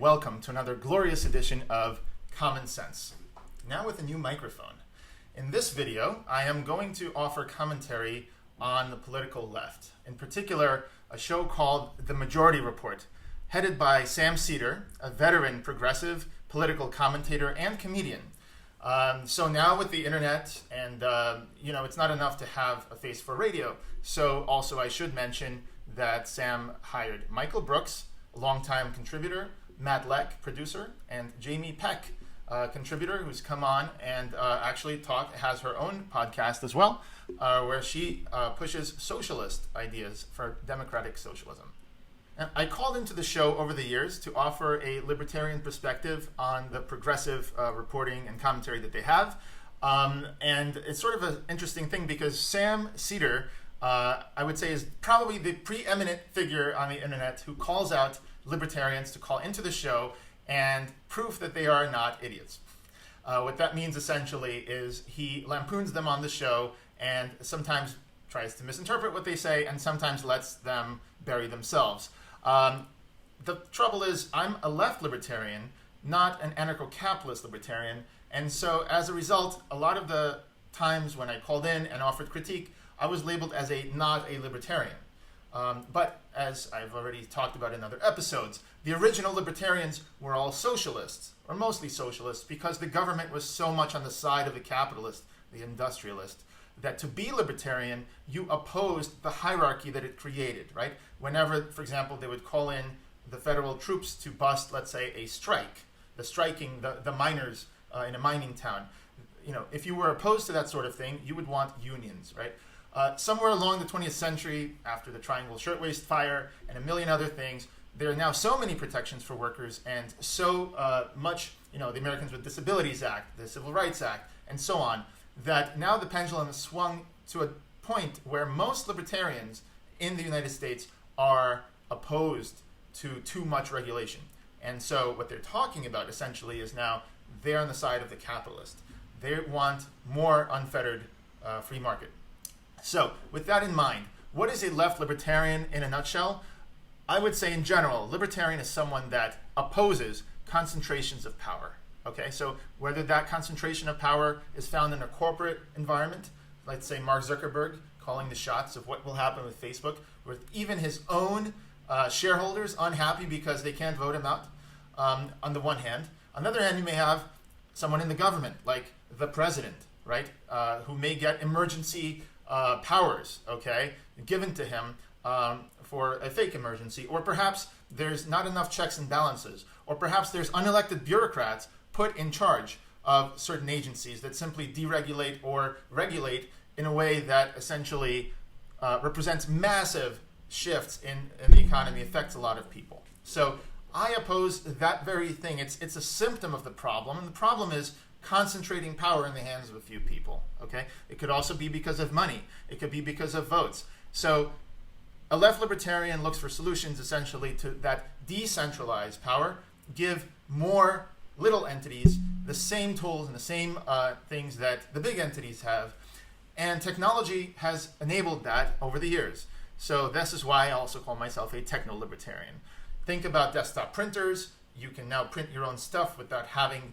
welcome to another glorious edition of Common Sense, now with a new microphone. In this video, I am going to offer commentary on the political left, in particular, a show called The Majority Report, headed by Sam Seder, a veteran progressive political commentator and comedian. So now with the internet and, it's not enough to have a face for radio. So also I should mention that Sam hired Michael Brooks, a longtime contributor, Matt Leck, producer, and Jamie Peck, contributor, who's come on and actually has her own podcast as well, where she pushes socialist ideas for democratic socialism. And I called into the show over the years to offer a libertarian perspective on the progressive reporting and commentary that they have. And it's sort of an interesting thing because Sam Seder, I would say, is probably the preeminent figure on the internet who calls out libertarians to call into the show and proof that they are not idiots. What that means essentially is he lampoons them on the show and sometimes tries to misinterpret what they say and sometimes lets them bury themselves. The trouble is I'm a left libertarian, not an anarcho-capitalist libertarian, and so as a result, a lot of the times when I called in and offered critique, I was labeled as not a libertarian. But as I've already talked about in other episodes, the original libertarians were all socialists, or mostly socialists, because the government was so much on the side of the capitalist, the industrialist, that to be libertarian, you opposed the hierarchy that it created, right? Whenever, for example, they would call in the federal troops to bust, let's say, a strike, the miners in a mining town. If you were opposed to that sort of thing, you would want unions, right? Somewhere along the 20th century, after the Triangle Shirtwaist Fire and a million other things, there are now so many protections for workers and so much, the Americans with Disabilities Act, the Civil Rights Act, and so on, that now the pendulum has swung to a point where most libertarians in the United States are opposed to too much regulation. And so what they're talking about essentially is now they're on the side of the capitalist. They want more unfettered free market. So with that in mind, what is a left libertarian in a nutshell? I would say in general, libertarian is someone that opposes concentrations of power. Okay, so whether that concentration of power is found in a corporate environment, let's say Mark Zuckerberg calling the shots of what will happen with Facebook, with even his own shareholders unhappy because they can't vote him out, on the one hand. On the other hand, you may have someone in the government, like the president, right, who may get emergency powers, okay, given to him for a fake emergency, or perhaps there's not enough checks and balances, or perhaps there's unelected bureaucrats put in charge of certain agencies that simply deregulate or regulate in a way that essentially represents massive shifts in the economy, affects a lot of people. So I oppose that very thing. It's a symptom of the problem, and the problem is concentrating power in the hands of a few people, okay? It could also be because of money. It could be because of votes. So a left libertarian looks for solutions essentially to that decentralize power, give more little entities the same tools and the same things that the big entities have. And technology has enabled that over the years. So this is why I also call myself a techno-libertarian. Think about desktop printers. You can now print your own stuff without having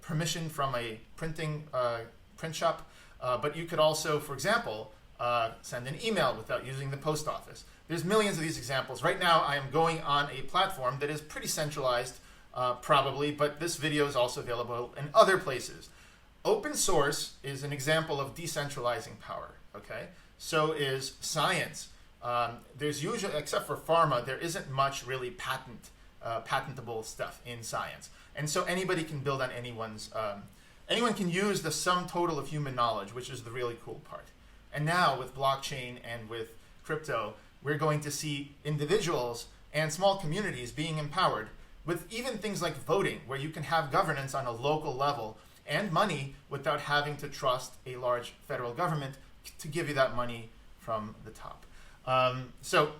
permission from a print shop. But you could also, for example, send an email without using the post office. There's millions of these examples. Right now, I am going on a platform that is pretty centralized, probably, but this video is also available in other places. Open source is an example of decentralizing power, okay? So is science. There's usually, except for pharma, there isn't much really patentable stuff in science. And so anybody can build on anyone can use the sum total of human knowledge, which is the really cool part. And now with blockchain and with crypto, we're going to see individuals and small communities being empowered with even things like voting, where you can have governance on a local level and money without having to trust a large federal government to give you that money from the top. So,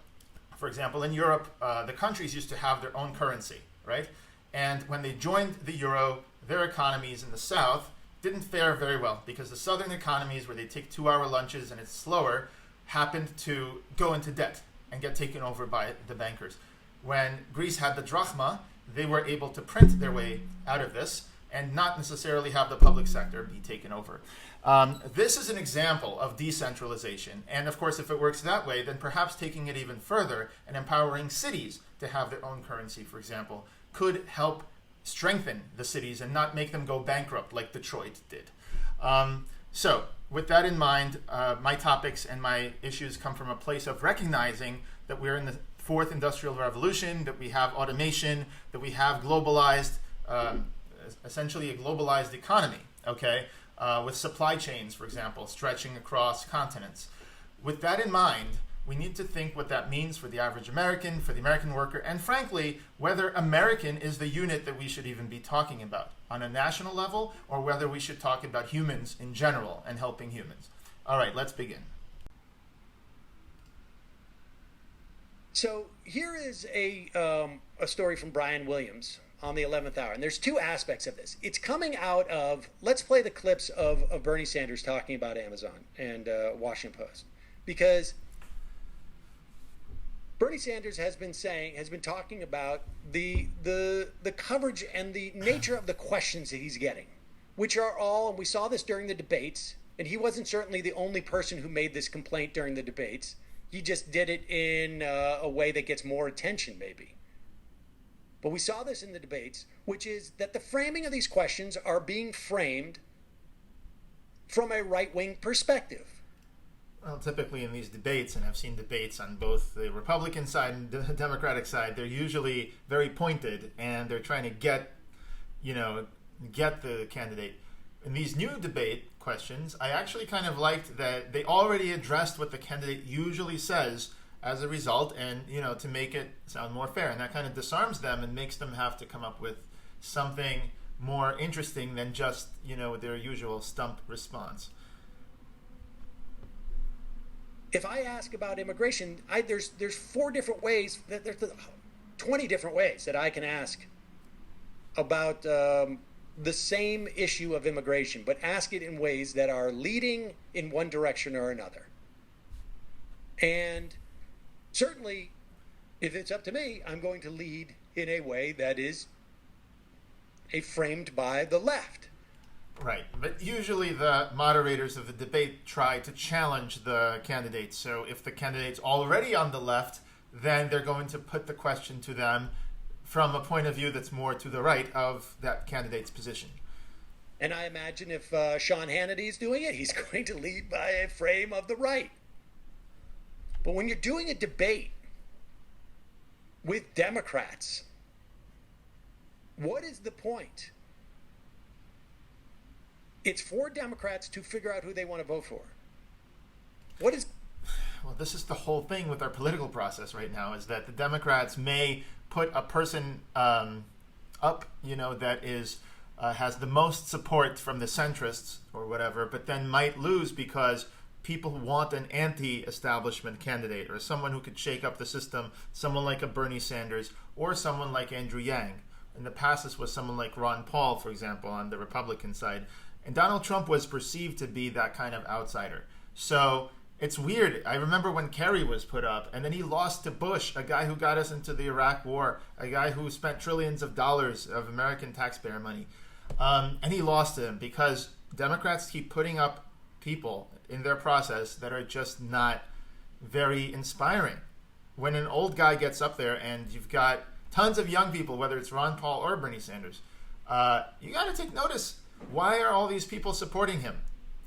for example, in Europe, the countries used to have their own currency, right? And when they joined the euro, their economies in the south didn't fare very well because the southern economies, where they take 2-hour lunches and it's slower, happened to go into debt and get taken over by the bankers. When Greece had the drachma they were able to print their way out of this and not necessarily have the public sector be taken over. This is an example of decentralization. And of course, if it works that way, then perhaps taking it even further and empowering cities to have their own currency, for example, could help strengthen the cities and not make them go bankrupt like Detroit did. So with that in mind, my topics and my issues come from a place of recognizing that we're in the fourth industrial revolution, that we have automation, that we have globalized, essentially a globalized economy, okay? With supply chains, for example, stretching across continents. With that in mind, we need to think what that means for the average American, for the American worker, and frankly, whether American is the unit that we should even be talking about on a national level, or whether we should talk about humans in general and helping humans. All right, let's begin. So here is a story from Brian Williams on the 11th hour. And there's two aspects of this. It's coming out of, let's play the clips of Bernie Sanders talking about Amazon and Washington Post. Because Bernie Sanders has been talking about the coverage and the nature of the questions that he's getting, which are all, and we saw this during the debates, and he wasn't certainly the only person who made this complaint during the debates. He just did it in a way that gets more attention, maybe. But we saw this in the debates, which is that the framing of these questions are being framed from a right-wing perspective. Well, typically in these debates, and I've seen debates on both the Republican side and the Democratic side, they're usually very pointed, and they're trying to get the candidate. In these new debate questions, I actually kind of liked that they already addressed what the candidate usually says as a result, and to make it sound more fair, and that kind of disarms them and makes them have to come up with something more interesting than just their usual stump response. If I ask about immigration, there's 4 different ways, there's 20 different ways that I can ask about the same issue of immigration, but ask it in ways that are leading in one direction or another. And certainly, if it's up to me, I'm going to lead in a way that is framed by the left. Right, but usually the moderators of the debate try to challenge the candidates. So if the candidate's already on the left, then they're going to put the question to them from a point of view that's more to the right of that candidate's position. And I imagine if Sean Hannity is doing it, he's going to lead by a frame of the right. But when you're doing a debate with Democrats, what is the point? It's for Democrats to figure out who they want to vote for. Well, this is the whole thing with our political process right now, is that the Democrats may put a person up, that is has the most support from the centrists or whatever, but then might lose because people want an anti-establishment candidate or someone who could shake up the system, someone like a Bernie Sanders or someone like Andrew Yang. In the past, this was someone like Ron Paul, for example, on the Republican side. And Donald Trump was perceived to be that kind of outsider. So it's weird. I remember when Kerry was put up, and then he lost to Bush, a guy who got us into the Iraq War, a guy who spent trillions of dollars of American taxpayer money. And he lost to him because Democrats keep putting up people in their process that are just not very inspiring. When an old guy gets up there and you've got tons of young people, whether it's Ron Paul or Bernie Sanders, you got to take notice. Why are all these people supporting him?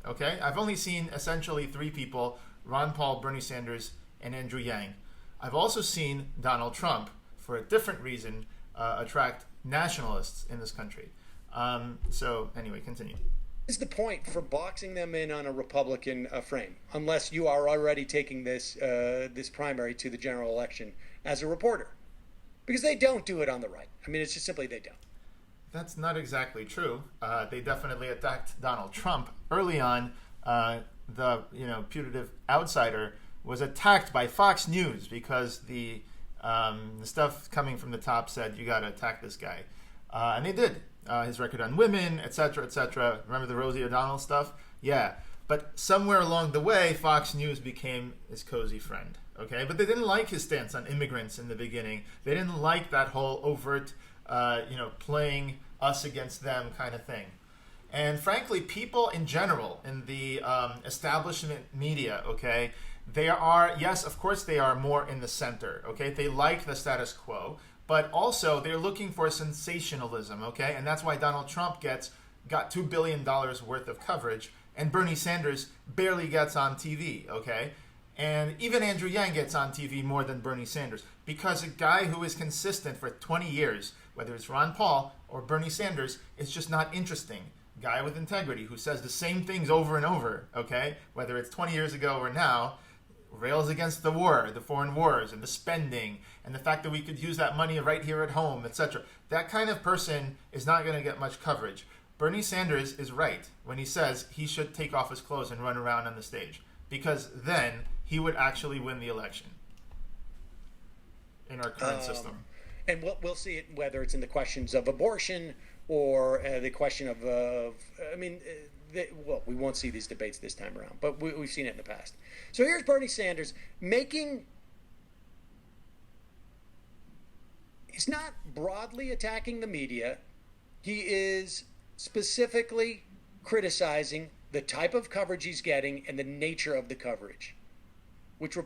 Okay, I've only seen essentially 3 people, Ron Paul, Bernie Sanders, and Andrew Yang. I've also seen Donald Trump, for a different reason, attract nationalists in this country. So anyway, continue. Is the point for boxing them in on a Republican frame, unless you are already taking this primary to the general election as a reporter? Because they don't do it on the right. I mean, it's just simply they don't. That's not exactly true. They definitely attacked Donald Trump early on. The putative outsider was attacked by Fox News because the stuff coming from the top said you got to attack this guy, and they did. His record on women, etc., etc. Remember the Rosie O'Donnell stuff? Yeah. But somewhere along the way, Fox News became his cozy friend. Okay, but they didn't like his stance on immigrants in the beginning. They didn't like that whole overt, playing us against them kind of thing. And frankly, people in general in the establishment media, okay, they are, yes, of course they are more in the center, okay? They like the status quo, but also they're looking for sensationalism, okay? And that's why Donald Trump got $2 billion worth of coverage, and Bernie Sanders barely gets on TV, okay? And even Andrew Yang gets on TV more than Bernie Sanders, because a guy who is consistent for 20 years, whether it's Ron Paul or Bernie Sanders, is just not interesting. Guy with integrity who says the same things over and over, okay? Whether it's 20 years ago or now, rails against the war, the foreign wars, and the spending, and the fact that we could use that money right here at home, etc. That kind of person is not going to get much coverage. Bernie Sanders is right when he says he should take off his clothes and run around on the stage, because then he would actually win the election in our current system. And we'll see it whether it's in the questions of abortion or the question of, we won't see these debates this time around, but we've seen it in the past. So here's Bernie Sanders he's not broadly attacking the media. He is specifically criticizing the type of coverage he's getting and the nature of the coverage, which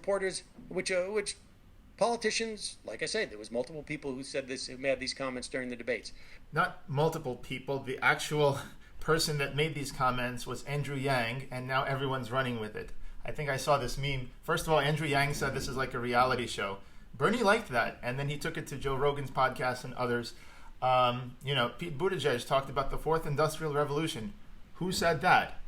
politicians, like I said, there was multiple people who said this, who made these comments during the debates. Not multiple people. The actual person that made these comments was Andrew Yang, and now everyone's running with it. I think I saw this meme. First of all, Andrew Yang said this is like a reality show. Bernie liked that, and then he took it to Joe Rogan's podcast and others. Pete Buttigieg talked about the fourth industrial revolution. Who said that?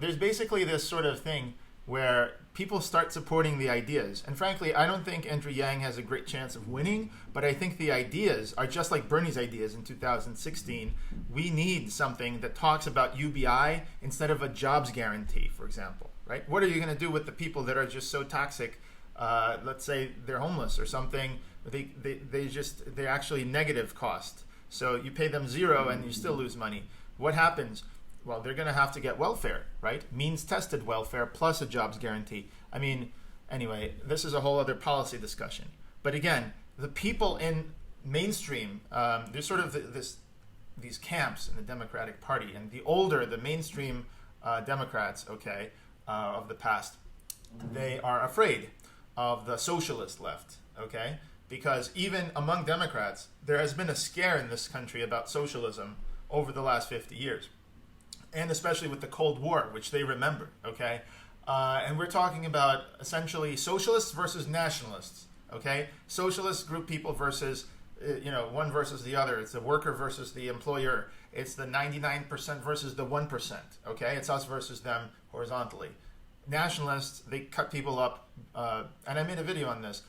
There's basically this sort of thing where people start supporting the ideas. And frankly, I don't think Andrew Yang has a great chance of winning, but I think the ideas are just like Bernie's ideas in 2016. We need something that talks about UBI instead of a jobs guarantee, for example, right? What are you going to do with the people that are just so toxic? Let's say they're homeless or something. They're actually negative cost. So you pay them zero and you still lose money. What happens? Well, they're going to have to get welfare, right? Means-tested welfare plus a jobs guarantee. I mean, anyway, this is a whole other policy discussion. But again, the people in mainstream, there's sort of these camps in the Democratic Party. And the older the mainstream Democrats, of the past, they are afraid of the socialist left, okay? Because even among Democrats, there has been a scare in this country about socialism over the last 50 years. And especially with the Cold War, which they remember, okay? And we're talking about essentially socialists versus nationalists, okay? Socialist group people versus, one versus the other. It's the worker versus the employer. It's the 99% versus the 1%, okay? It's us versus them horizontally. Nationalists, they cut people up, and I made a video on this,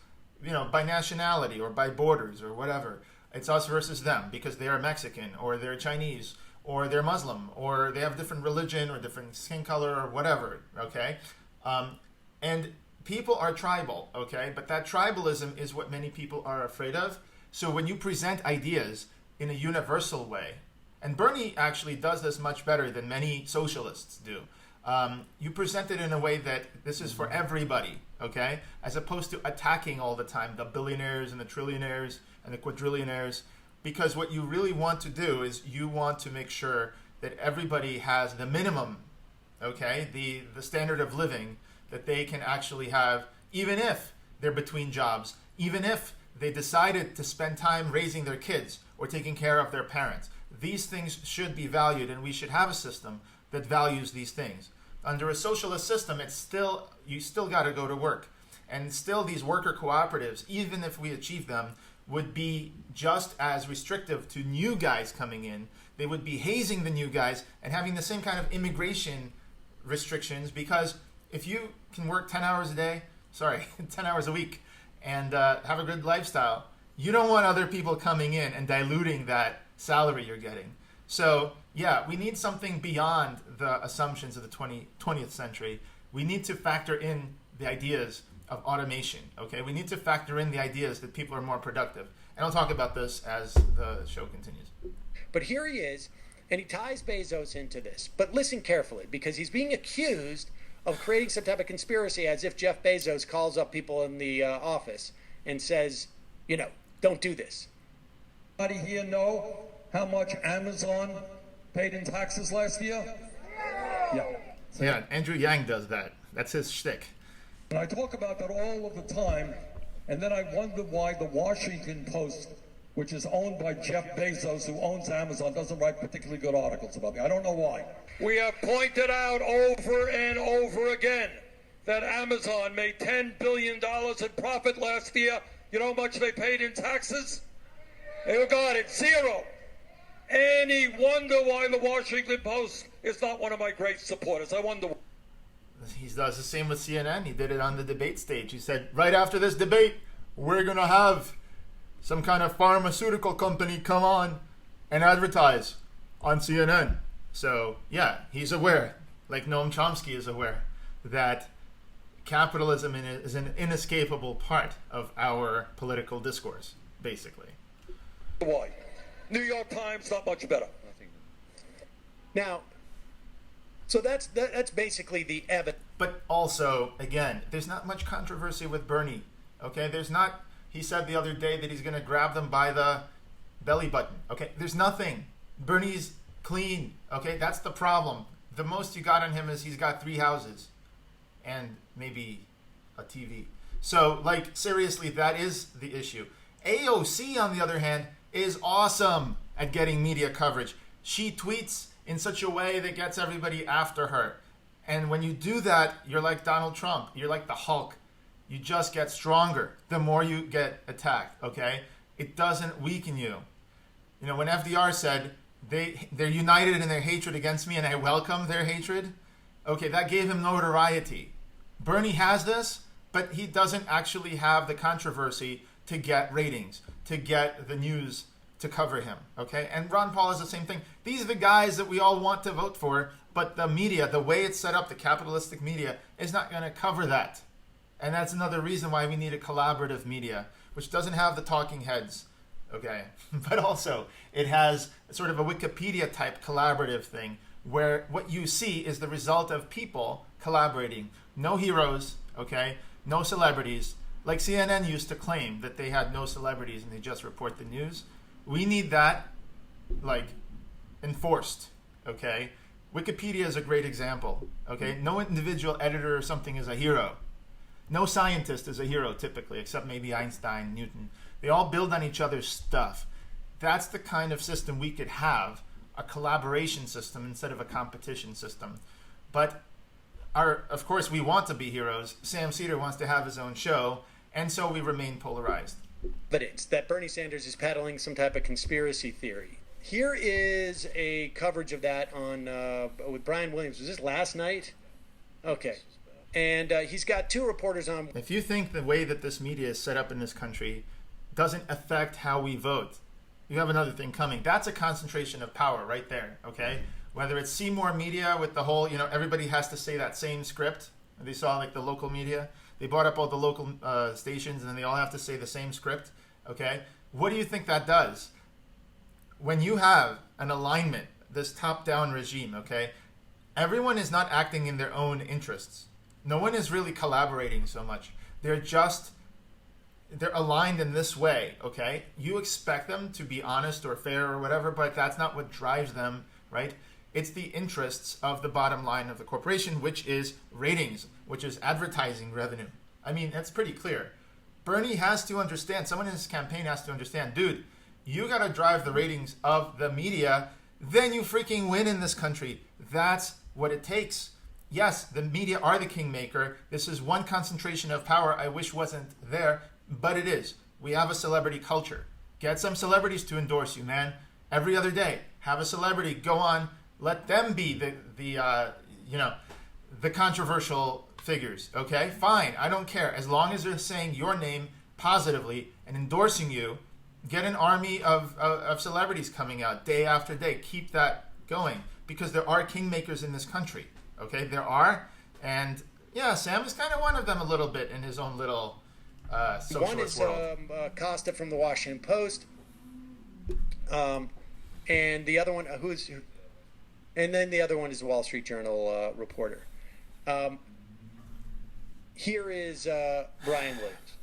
by nationality or by borders or whatever. It's us versus them because they are Mexican or they're Chinese or they're Muslim, or they have different religion or different skin color or whatever, okay? And people are tribal, okay? But that tribalism is what many people are afraid of. So when you present ideas in a universal way, and Bernie actually does this much better than many socialists do, you present it in a way that this is for everybody, okay? As opposed to attacking all the time the billionaires and the trillionaires and the quadrillionaires. Because what you really want to do is you want to make sure that everybody has the minimum, okay, the standard of living that they can actually have, even if they're between jobs, even if they decided to spend time raising their kids or taking care of their parents. These things should be valued, and we should have a system that values these things. Under a socialist system, you still got to go to work. And still these worker cooperatives, even if we achieve them, would be just as restrictive to new guys coming in. They would be hazing the new guys and having the same kind of immigration restrictions, because if you can work 10 hours a week and have a good lifestyle, you don't want other people coming in and diluting that salary you're getting. So yeah, we need something beyond the assumptions of the 20th century. We need to factor in the ideas of automation, okay? We need to factor in the ideas that people are more productive. And I'll talk about this as the show continues. But here he is And he ties Bezos into this. But listen carefully, because he's being accused of creating some type of conspiracy, as if Jeff Bezos calls up people in the office and says, don't do this. Anybody here know how much Amazon paid in taxes last year? Yeah. Yeah, Andrew Yang does that. That's his shtick. And I talk about that all of the time, and then I wonder why the Washington Post, which is owned by Jeff Bezos, who owns Amazon, doesn't write particularly good articles about me. I don't know why. We have pointed out over and over again that Amazon made $10 billion in profit last year. You know how much they paid in taxes? They got it, zero. Any wonder why the Washington Post is not one of my great supporters? I wonder. He does the same with CNN. He did it on the debate stage. He said, right after this debate, we're going to have some kind of pharmaceutical company come on and advertise on CNN. So, yeah, he's aware, like Noam Chomsky is aware, that capitalism is an inescapable part of our political discourse, basically. Why? New York Times, not much better. Now, so that's basically the evidence. But also, again, there's not much controversy with Bernie. Okay, there's not. He said the other day that he's going to grab them by the belly button. Okay, there's nothing. Bernie's clean. Okay, that's the problem. The most you got on him is he's got 3 houses and maybe a TV. So, like, seriously, that is the issue. AOC, on the other hand, is awesome at getting media coverage. She tweets in such a way that gets everybody after her. And when you do that, you're like Donald Trump. You're like the Hulk. You just get stronger the more you get attacked, okay? It doesn't weaken you. You know, when FDR said, they're united in their hatred against me and I welcome their hatred, okay, that gave him notoriety. Bernie has this, but he doesn't actually have the controversy to get ratings, to get the news to cover him, okay? And Ron Paul is the same thing. These are the guys that we all want to vote for, but the media, the way it's set up, the capitalistic media, is not going to cover that. And that's another reason why we need a collaborative media, which doesn't have the talking heads, okay? But also, it has sort of a Wikipedia-type collaborative thing, where what you see is the result of people collaborating. No heroes, okay? No celebrities. Like CNN used to claim that they had no celebrities and they just report the news. We need that, like, enforced, okay? Wikipedia is a great example, okay? No individual editor or something is a hero. No scientist is a hero, typically, except maybe Einstein, Newton. They all build on each other's stuff. That's the kind of system we could have, a collaboration system instead of a competition system. But, of course, we want to be heroes. Sam Cedar wants to have his own show, and so we remain polarized. But it's that Bernie Sanders is peddling some type of conspiracy theory. Here is a coverage of that on with Brian Williams. Was this last night? Okay. And he's got 2 reporters on. If you think the way that this media is set up in this country doesn't affect how we vote, you have another thing coming. That's a concentration of power right there, okay? Whether it's Seymour Media with the whole, everybody has to say that same script. They saw like the local media. They bought up all the local stations and then they all have to say the same script, okay? What do you think that does? When you have an alignment, this top-down regime, okay, everyone is not acting in their own interests. No one is really collaborating so much. They're aligned in this way, okay? You expect them to be honest or fair or whatever, but that's not what drives them, right? It's the interests of the bottom line of the corporation, which is ratings, which is advertising revenue. I mean, that's pretty clear. Bernie has to understand, someone in his campaign has to understand, dude, you got to drive the ratings of the media, then you freaking win in this country. That's what it takes. Yes, the media are the kingmaker. This is one concentration of power I wish wasn't there, but it is. We have a celebrity culture. Get some celebrities to endorse you, man. Every other day, have a celebrity go on. Let them be the controversial figures. Okay, fine. I don't care as long as they're saying your name positively and endorsing you. Get an army of celebrities coming out day after day. Keep that going because there are kingmakers in this country. Okay, there are, and yeah, Sam is kind of one of them a little bit in his own little socialist world. One is Costa from the Washington Post, and the other one, And then the other one is the Wall Street Journal reporter. Here is Brian Williams.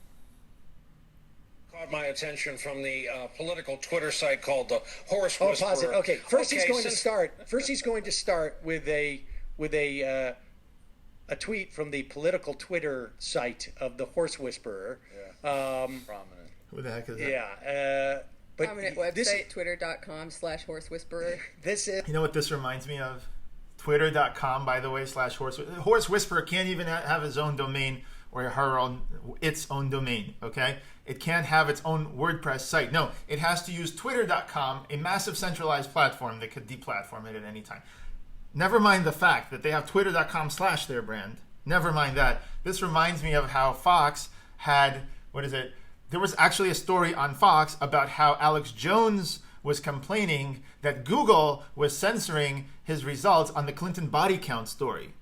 Caught my attention from the political Twitter site called the Horse Whisperer. Pause it. Okay, first he's going to start with a tweet from the political Twitter site of the Horse Whisperer. Yeah. Prominent. Who the heck is that? Yeah. But prominent website, twitter.com/horsewhisperer. This is. You know what this reminds me of? Twitter.com, by the way, /horse. Horse Whisperer can't even have his own domain or its own domain, okay? It can't have its own WordPress site. No, it has to use twitter.com, a massive centralized platform that could deplatform it at any time. Never mind the fact that they have twitter.com / their brand. Never mind that. This reminds me of how Fox had, there was actually a story on Fox about how Alex Jones was complaining that Google was censoring his results on the Clinton body count story.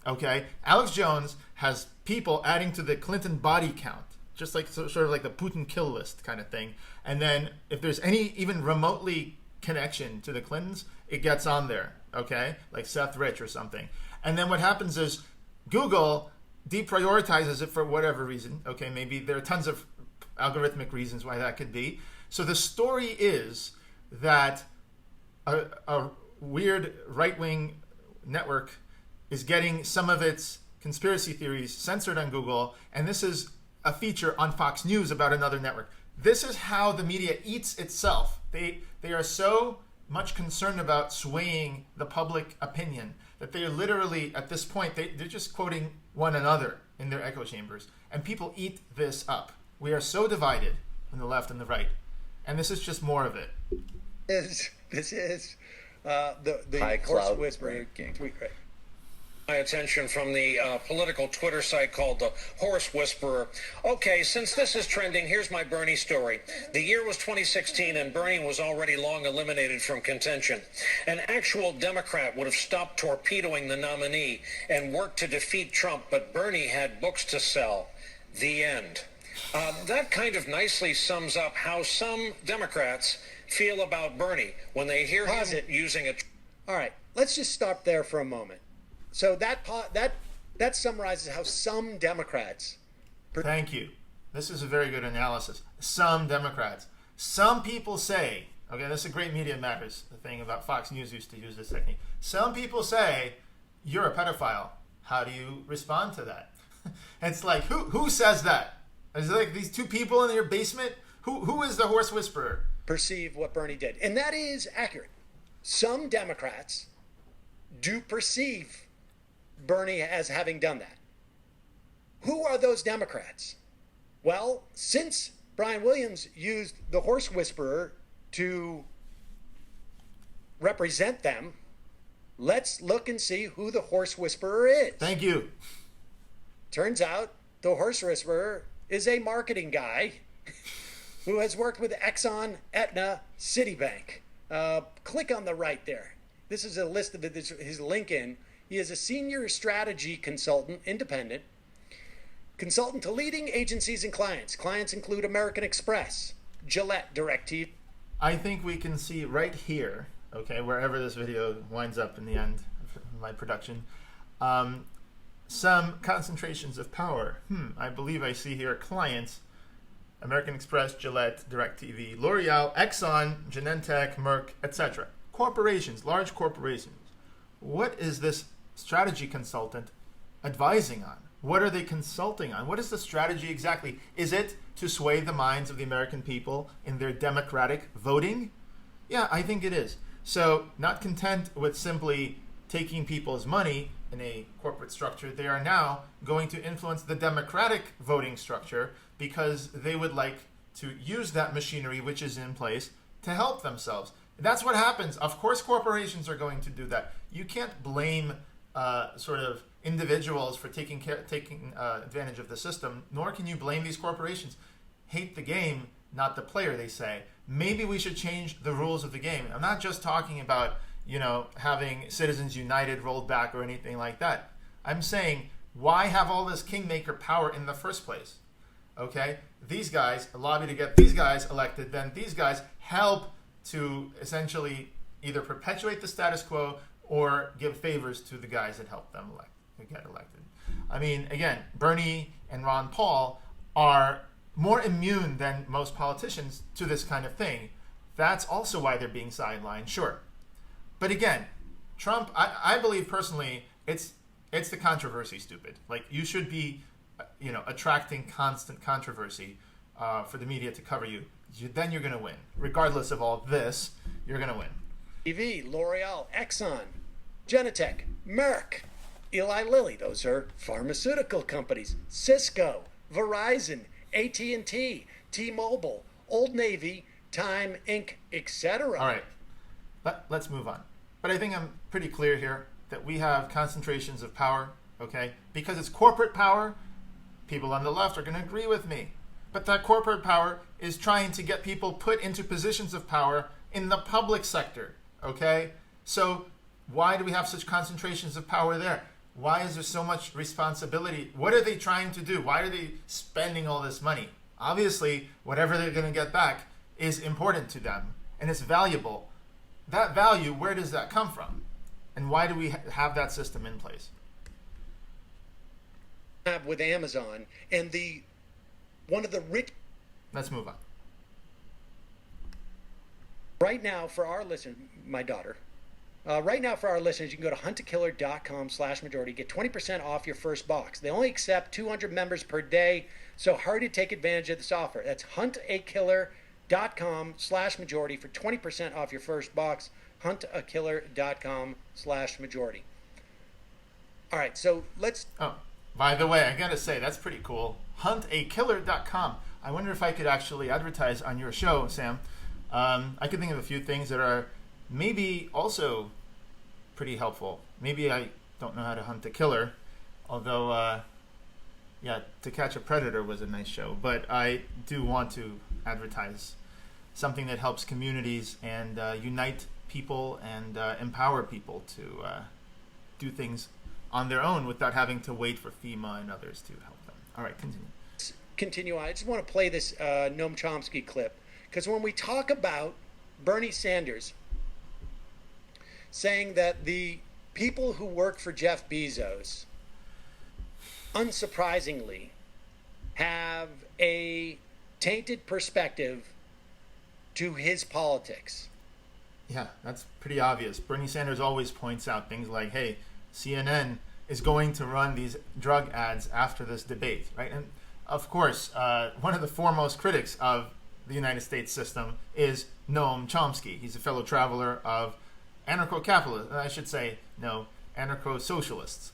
Okay? Alex Jones has people adding to the Clinton body count, just like sort of like the Putin kill list kind of thing. And then if there's any even remotely connection to the Clintons, it gets on there. Okay? Like Seth Rich or something. And then what happens is Google deprioritizes it for whatever reason. Okay, maybe there are tons of algorithmic reasons why that could be. So the story is that a weird right-wing network is getting some of its conspiracy theories censored on Google, and this is a feature on Fox News about another network. This is how the media eats itself. They are so much concerned about swaying the public opinion that they are literally, at this point, they're just quoting one another in their echo chambers, and people eat this up. We are so divided on the left and the right, and this is just more of it. This is the High Horse cloud Whisperer breaking. tweet. Right. My attention from the political Twitter site called the Horse Whisperer. Okay, since this is trending, here's my Bernie story. The year was 2016, and Bernie was already long eliminated from contention. An actual Democrat would have stopped torpedoing the nominee and worked to defeat Trump, but Bernie had books to sell. The end. That kind of nicely sums up how some Democrats feel about Bernie when they hear him using a... All right, let's just stop there for a moment. So that summarizes how some Democrats. Thank you. This is a very good analysis. Some Democrats. Some people say, okay, this is a great media matters, the thing about Fox News used to use this technique. Some people say, you're a pedophile. How do you respond to that? It's like, who says that? Is it like these two people in your basement? Who is the Horse Whisperer? Perceive what Bernie did. And that is accurate. Some Democrats do perceive Bernie as having done that. Who are those Democrats? Well, since Brian Williams used the Horse Whisperer to represent them, let's look and see who the Horse Whisperer is. Thank you. Turns out the Horse Whisperer is a marketing guy who has worked with Exxon, Aetna, Citibank. Click on the right there. This is a list of his LinkedIn. He is a senior strategy consultant, independent, consultant to leading agencies and clients. Clients include American Express, Gillette, DirecTV. I think we can see right here, okay, wherever this video winds up in the end of my production, some concentrations of power. I believe I see here clients: American Express, Gillette, DirecTV, L'Oreal, Exxon, Genentech, Merck, etc. Corporations, large corporations. What is this strategy consultant advising on? What are they consulting on? What is the strategy exactly? Is it to sway the minds of the American people in their democratic voting? Yeah, I think it is. So, not content with simply taking people's money in a corporate structure, they are now going to influence the democratic voting structure because they would like to use that machinery which is in place to help themselves. That's what happens. Of course, corporations are going to do that. You can't blame sort of individuals for taking advantage of the system, nor can you blame these corporations. Hate the game, not the player, they say. Maybe we should change the rules of the game. I'm not just talking about, having Citizens United rolled back or anything like that. I'm saying, why have all this kingmaker power in the first place? Okay? These guys lobby to get these guys elected, then these guys help to essentially either perpetuate the status quo or give favors to the guys that help them get elected. I mean, again, Bernie and Ron Paul are more immune than most politicians to this kind of thing. That's also why they're being sidelined, sure. But again, Trump, I believe personally, it's the controversy, stupid. Like, you should be, attracting constant controversy for the media to cover you. Then you're going to win. Regardless of all this, you're going to win. EV, L'Oreal, Exxon, Genentech, Merck, Eli Lilly, those are pharmaceutical companies, Cisco, Verizon, AT&T, T-Mobile, Old Navy, Time Inc., etc. All right, let's move on. But I think I'm pretty clear here that we have concentrations of power, okay? Because it's corporate power, people on the left are going to agree with me. But that corporate power is trying to get people put into positions of power in the public sector, okay? So why do we have such concentrations of power there? Why is there so much responsibility? What are they trying to do? Why are they spending all this money? Obviously, whatever they're going to get back is important to them, and it's valuable. That value, where does that come from? And why do we have that system in place? With Amazon and one of the rich. Let's move on. Right now, for our listeners, my daughter. Right now, for our listeners, you can go to huntakiller.com/majority. Get 20% off your first box. They only accept 200 members per day, so hurry to take advantage of this offer. That's huntakiller.com/majority for 20% off your first box. huntakiller.com/majority. All right, so let's. Oh, by the way, I gotta say that's pretty cool. Huntakiller.com. I wonder if I could actually advertise on your show, Sam. I could think of a few things that are maybe also pretty helpful. Maybe I don't know how to hunt a killer, although, To Catch a Predator was a nice show. But I do want to advertise something that helps communities and unite people and empower people to do things on their own without having to wait for FEMA and others to help them. All right, continue. I just want to play this Noam Chomsky clip, because when we talk about Bernie Sanders saying that the people who work for Jeff Bezos, unsurprisingly, have a tainted perspective to his politics. Yeah, that's pretty obvious. Bernie Sanders always points out things like, hey, CNN is going to run these drug ads after this debate, right? And of course, one of the foremost critics of the United States system is Noam Chomsky. He's a fellow traveler of anarcho-socialists.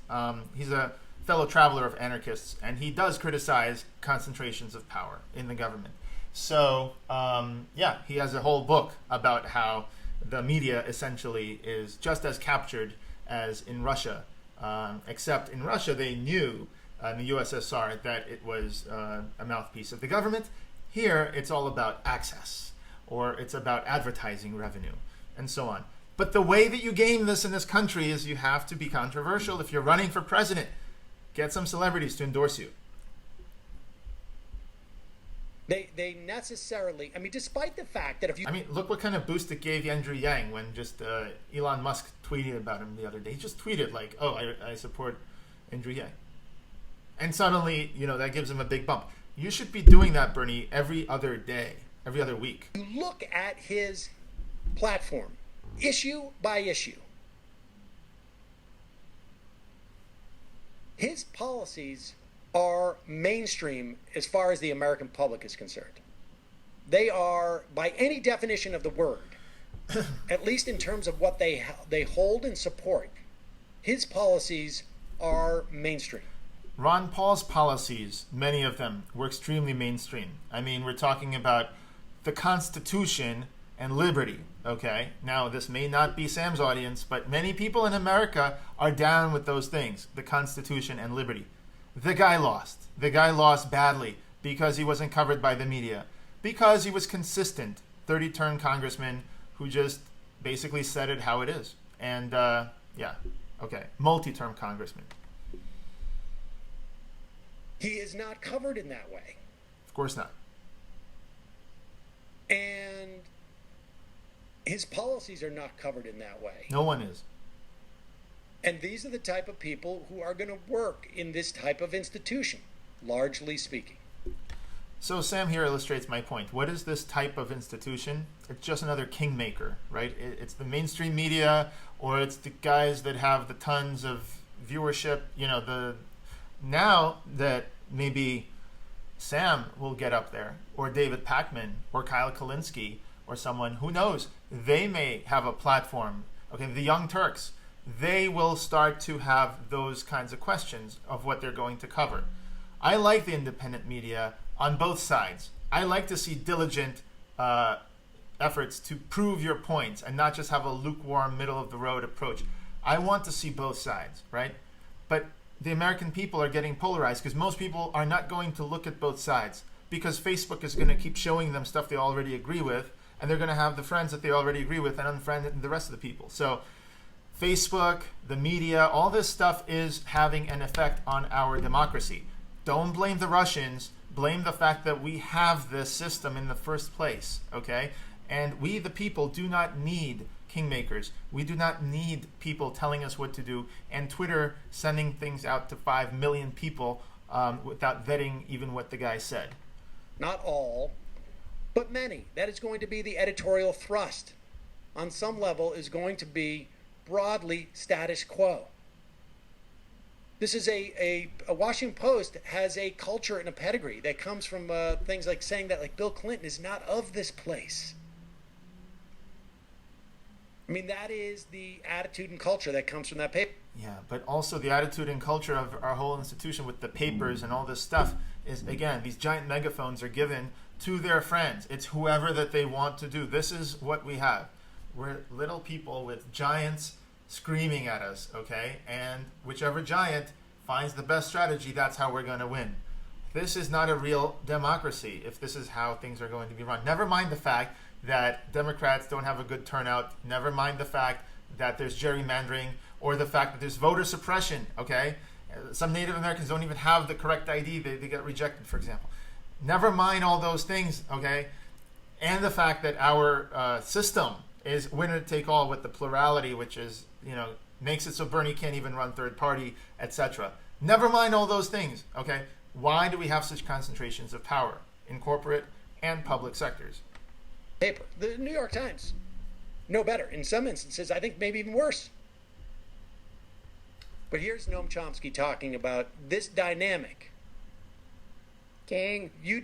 He's a fellow traveler of anarchists, and he does criticize concentrations of power in the government. So, he has a whole book about how the media essentially is just as captured as in Russia, except in Russia they knew in the USSR that it was a mouthpiece of the government. Here it's all about access, or it's about advertising revenue, and so on. But the way that you game this in this country is you have to be controversial. If you're running for president, get some celebrities to endorse you. They necessarily, despite the fact that if you... look what kind of boost it gave Andrew Yang when just Elon Musk tweeted about him the other day. He just tweeted like, oh, I support Andrew Yang. And suddenly, that gives him a big bump. You should be doing that, Bernie, every other day, every other week. You look at his platform, issue by issue. His policies are mainstream as far as the American public is concerned. They are, by any definition of the word, at least in terms of what they hold and support, his policies are mainstream. Ron Paul's policies, many of them, were extremely mainstream. We're talking about the Constitution and liberty, okay? Now, this may not be Sam's audience, but many people in America are down with those things, the Constitution and liberty. The guy lost. The guy lost badly because he wasn't covered by the media, because he was consistent, 30-term congressman who just basically said it how it is. And, multi-term congressman. He is not covered in that way. Of course not. And his policies are not covered in that way. No one is. And these are the type of people who are going to work in this type of institution, largely speaking. So Sam here illustrates my point. What is this type of institution? It's just another kingmaker, right? It's the mainstream media, or it's the guys that have the tons of viewership. Now that maybe Sam will get up there, or David Pakman, or Kyle Kalinske, or someone, who knows, they may have a platform. Okay, the Young Turks, they will start to have those kinds of questions of what they're going to cover. I like the independent media on both sides. I like to see diligent efforts to prove your points and not just have a lukewarm, middle-of-the-road approach. I want to see both sides, right? But the American people are getting polarized because most people are not going to look at both sides, because Facebook is going to keep showing them stuff they already agree with, and they're going to have the friends that they already agree with and unfriend the rest of the people. So Facebook, the media, all this stuff is having an effect on our democracy. Don't blame the Russians. Blame the fact that we have this system in the first place, okay? And we, the people, do not need kingmakers. We do not need people telling us what to do, and Twitter sending things out to 5 million people without vetting even what the guy said. Not all, but many. That is going to be the editorial thrust. On some level is going to be broadly status quo. This is a Washington Post has a culture and a pedigree that comes from things like saying that like Bill Clinton is not of this place. I mean, that is the attitude and culture that comes from that paper. Yeah, but also the attitude and culture of our whole institution with the papers and all this stuff is, again, these giant megaphones are given to their friends. It's whoever that they want to do. This is what we have. We're little people with giants screaming at us, okay? And whichever giant finds the best strategy, that's how we're going to win. This is not a real democracy if this is how things are going to be run. Never mind the fact that Democrats don't have a good turnout. Never mind the fact that there's gerrymandering, or the fact that there's voter suppression, okay? Some Native Americans don't even have the correct ID. They get rejected, for example. Never mind all those things, okay? And the fact that our system is winner take all with the plurality, which is, makes it so Bernie can't even run third party, etc. Never mind all those things, okay? Why do we have such concentrations of power in corporate and public sectors? Paper. The New York Times. No better. In some instances, I think maybe even worse. But here's Noam Chomsky talking about this dynamic. King. You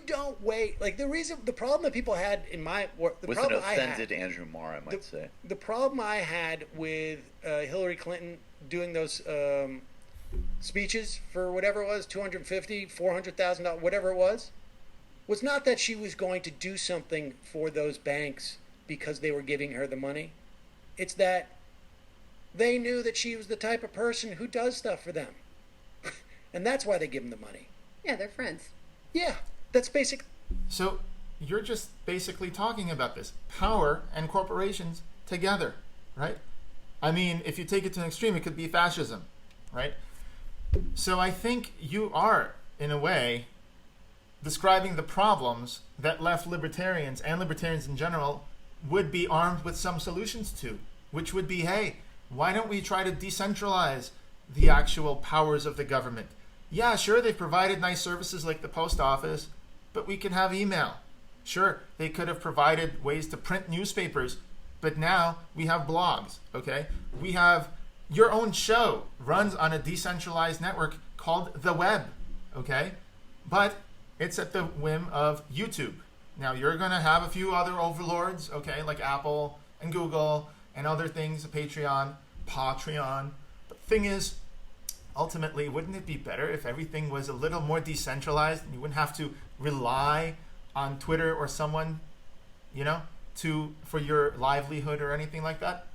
don't wait. Like the problem that people had in my work, with an offended Andrew Marr, I might say. The problem I had with Hillary Clinton doing those speeches for whatever it was, $250,000, $400,000, whatever it was not that she was going to do something for those banks because they were giving her the money. It's that they knew that she was the type of person who does stuff for them. And that's why they give them the money. Yeah, they're friends. Yeah, that's basic. So you're just basically talking about this. Power and corporations together, right? I mean, if you take it to an extreme, it could be fascism, right? So I think you are, in a way, describing the problems that left libertarians and libertarians in general would be armed with some solutions to, which would be, hey, why don't we try to decentralize the actual powers of the government? Yeah, sure, they've provided nice services like the post office, but we can have email. Sure, they could have provided ways to print newspapers, but now we have blogs, okay? We have your own show runs on a decentralized network called the web, okay? But it's at the whim of YouTube. Now, you're going to have a few other overlords, okay, like Apple and Google and other things, Patreon. But the thing is, ultimately, wouldn't it be better if everything was a little more decentralized and you wouldn't have to rely on Twitter or someone, for your livelihood or anything like that?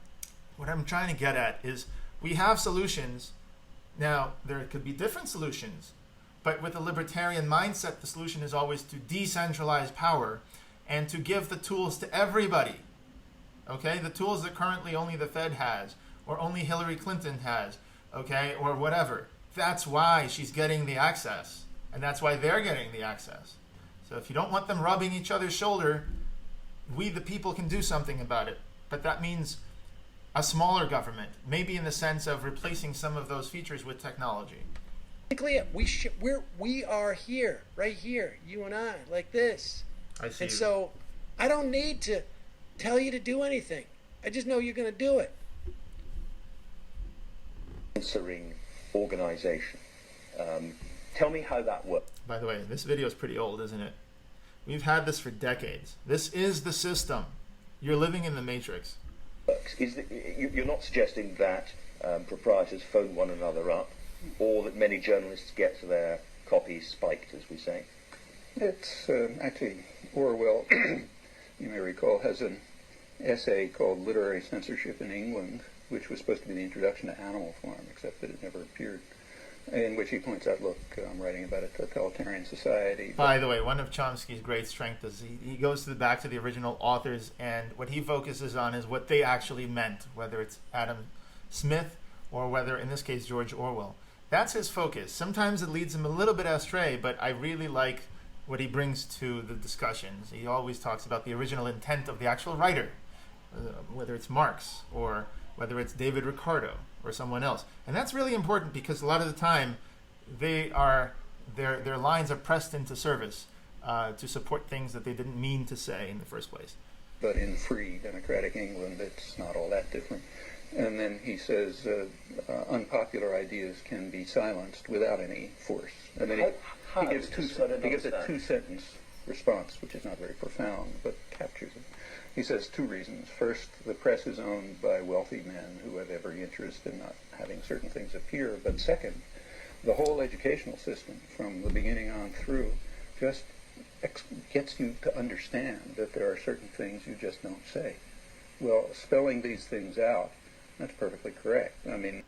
What I'm trying to get at is we have solutions. Now, there could be different solutions. But with a libertarian mindset, the solution is always to decentralize power and to give the tools to everybody. Okay? The tools that currently only the Fed has, or only Hillary Clinton has, okay, or whatever. That's why she's getting the access. And that's why they're getting the access. So if you don't want them rubbing each other's shoulder, we the people can do something about it. But that means a smaller government, maybe in the sense of replacing some of those features with technology. We are here, right here, you and I, like this. I see. And so I don't need to tell you to do anything. I just know you're going to do it. Answering organization. Tell me how that works. By the way, this video is pretty old, isn't it? We've had this for decades. This is the system. You're living in the matrix. You're not suggesting that proprietors phone one another up, or that many journalists get their copies spiked, as we say? It's actually Orwell, you may recall, has an essay called Literary Censorship in England, which was supposed to be the introduction to Animal Farm, except that it never appeared, in which he points out, look, I'm writing about a totalitarian society. By the way, one of Chomsky's great strengths is he goes back to the original authors, and what he focuses on is what they actually meant, whether it's Adam Smith or whether, in this case, George Orwell. That's his focus. Sometimes it leads him a little bit astray, but I really like what he brings to the discussions. He always talks about the original intent of the actual writer, whether it's Marx or whether it's David Ricardo or someone else. And that's really important because a lot of the time their lines are pressed into service to support things that they didn't mean to say in the first place. But in free democratic England, it's not all that different. And then he says unpopular ideas can be silenced without any force. And then he gives a two-sentence response, which is not very profound, but captures it. He says two reasons. First, the press is owned by wealthy men who have every interest in not having certain things appear. But second, the whole educational system, from the beginning on through, just gets you to understand that there are certain things you just don't say. Well, spelling these things out, that's perfectly correct. I mean...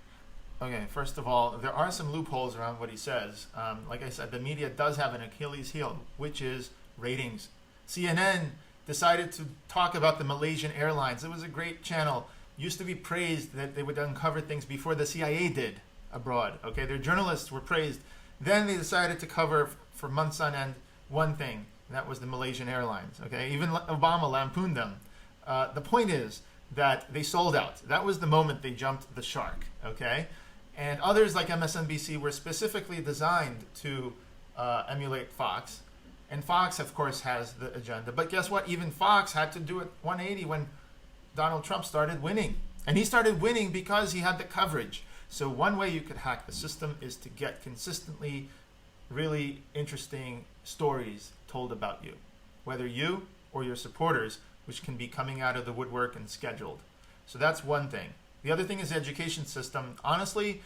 Okay, first of all, there are some loopholes around what he says. Like I said, the media does have an Achilles heel, which is ratings. CNN decided to talk about the Malaysian Airlines. It was a great channel. Used to be praised that they would uncover things before the CIA did abroad. Okay, their journalists were praised. Then they decided to cover for months on end one thing, and that was the Malaysian Airlines. Okay, even Obama lampooned them. The point is that they sold out. That was the moment they jumped the shark. Okay, and others like MSNBC were specifically designed to emulate Fox. And Fox, of course, has the agenda. But guess what? Even Fox had to do it 180 when Donald Trump started winning. And he started winning because he had the coverage. So one way you could hack the system is to get consistently really interesting stories told about you, whether you or your supporters, which can be coming out of the woodwork and scheduled. So that's one thing. The other thing is the education system. Honestly,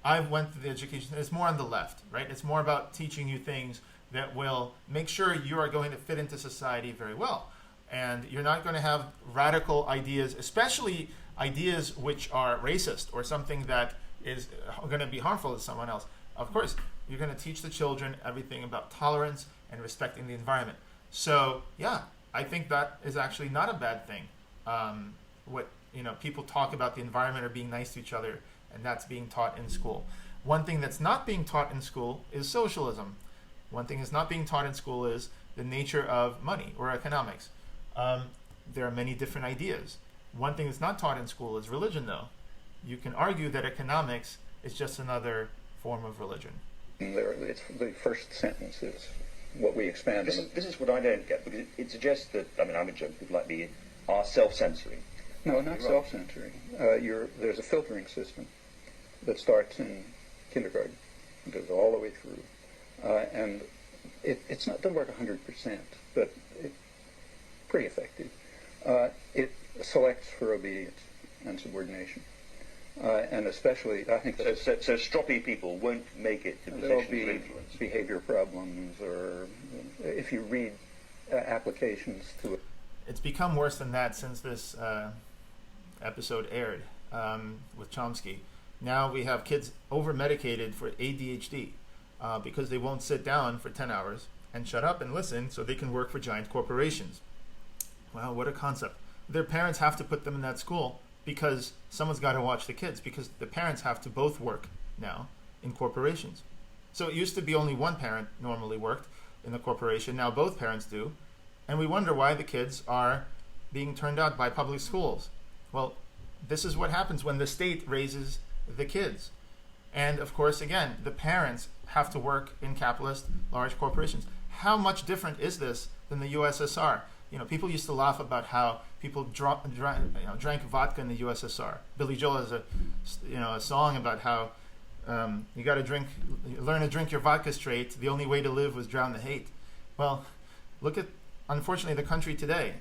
I went to the education. It's more on the left, right? It's more about teaching you things that will make sure you are going to fit into society very well. And you're not going to have radical ideas, especially ideas which are racist or something that is going to be harmful to someone else. Of course, you're going to teach the children everything about tolerance and respecting the environment. So, yeah, I think that is actually not a bad thing. People talk about the environment or being nice to each other, and that's being taught in school. One thing that's not being taught in school is socialism. One thing that's not being taught in school is the nature of money or economics. There are many different ideas. One thing that's not taught in school is religion, though. You can argue that economics is just another form of religion. It's the first sentence is what we expand on. This is what I don't get, because it suggests that, I'm a joke, people like me are self-censoring. No, not self-censoring. There's a filtering system that starts in kindergarten and goes all the way through. And it's not doesn't work 100%, but it's pretty effective. It selects for obedience and subordination, and especially I think so stroppy people won't make it to positions of influence. Behavior problems, or if you read applications to it. It's become worse than that since this episode aired with Chomsky. Now we have kids over-medicated for ADHD. Because they won't sit down for 10 hours and shut up and listen so they can work for giant corporations. Wow, what a concept. Their parents have to put them in that school because someone's got to watch the kids, because the parents have to both work now in corporations. So it used to be only one parent normally worked in the corporation. Now both parents do. And we wonder why the kids are being turned out by public schools. Well, This is what happens when the state raises the kids. And of course, again, the parents have to work in capitalist large corporations. How much different is this than the USSR? People used to laugh about how people drank vodka in the USSR. Billy Joel has a song about how you got to learn to drink your vodka straight. The only way to live was drown the hate. Well, look at, unfortunately, the country today.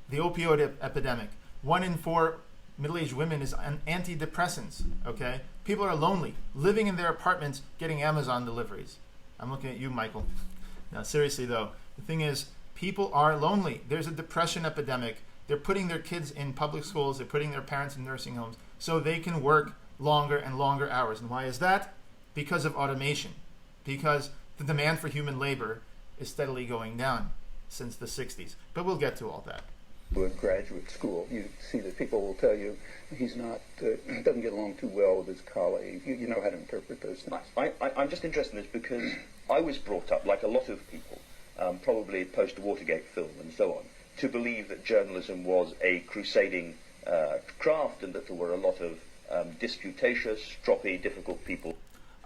The opioid epidemic. 1 in 4 middle-aged women is on antidepressants, okay? People are lonely, living in their apartments, getting Amazon deliveries. I'm looking at you, Michael. Now, seriously, though, the thing is, people are lonely. There's a depression epidemic. They're putting their kids in public schools. They're putting their parents in nursing homes so they can work longer and longer hours. And why is that? Because of automation. Because the demand for human labor is steadily going down since the 60s. But we'll get to all that. With graduate school, you see that people will tell you he's not, doesn't get along too well with his colleagues. You know how to interpret those things. I'm just interested in this because I was brought up, like a lot of people, probably post-Watergate film and so on, to believe that journalism was a crusading craft and that there were a lot of disputatious, stroppy, difficult people.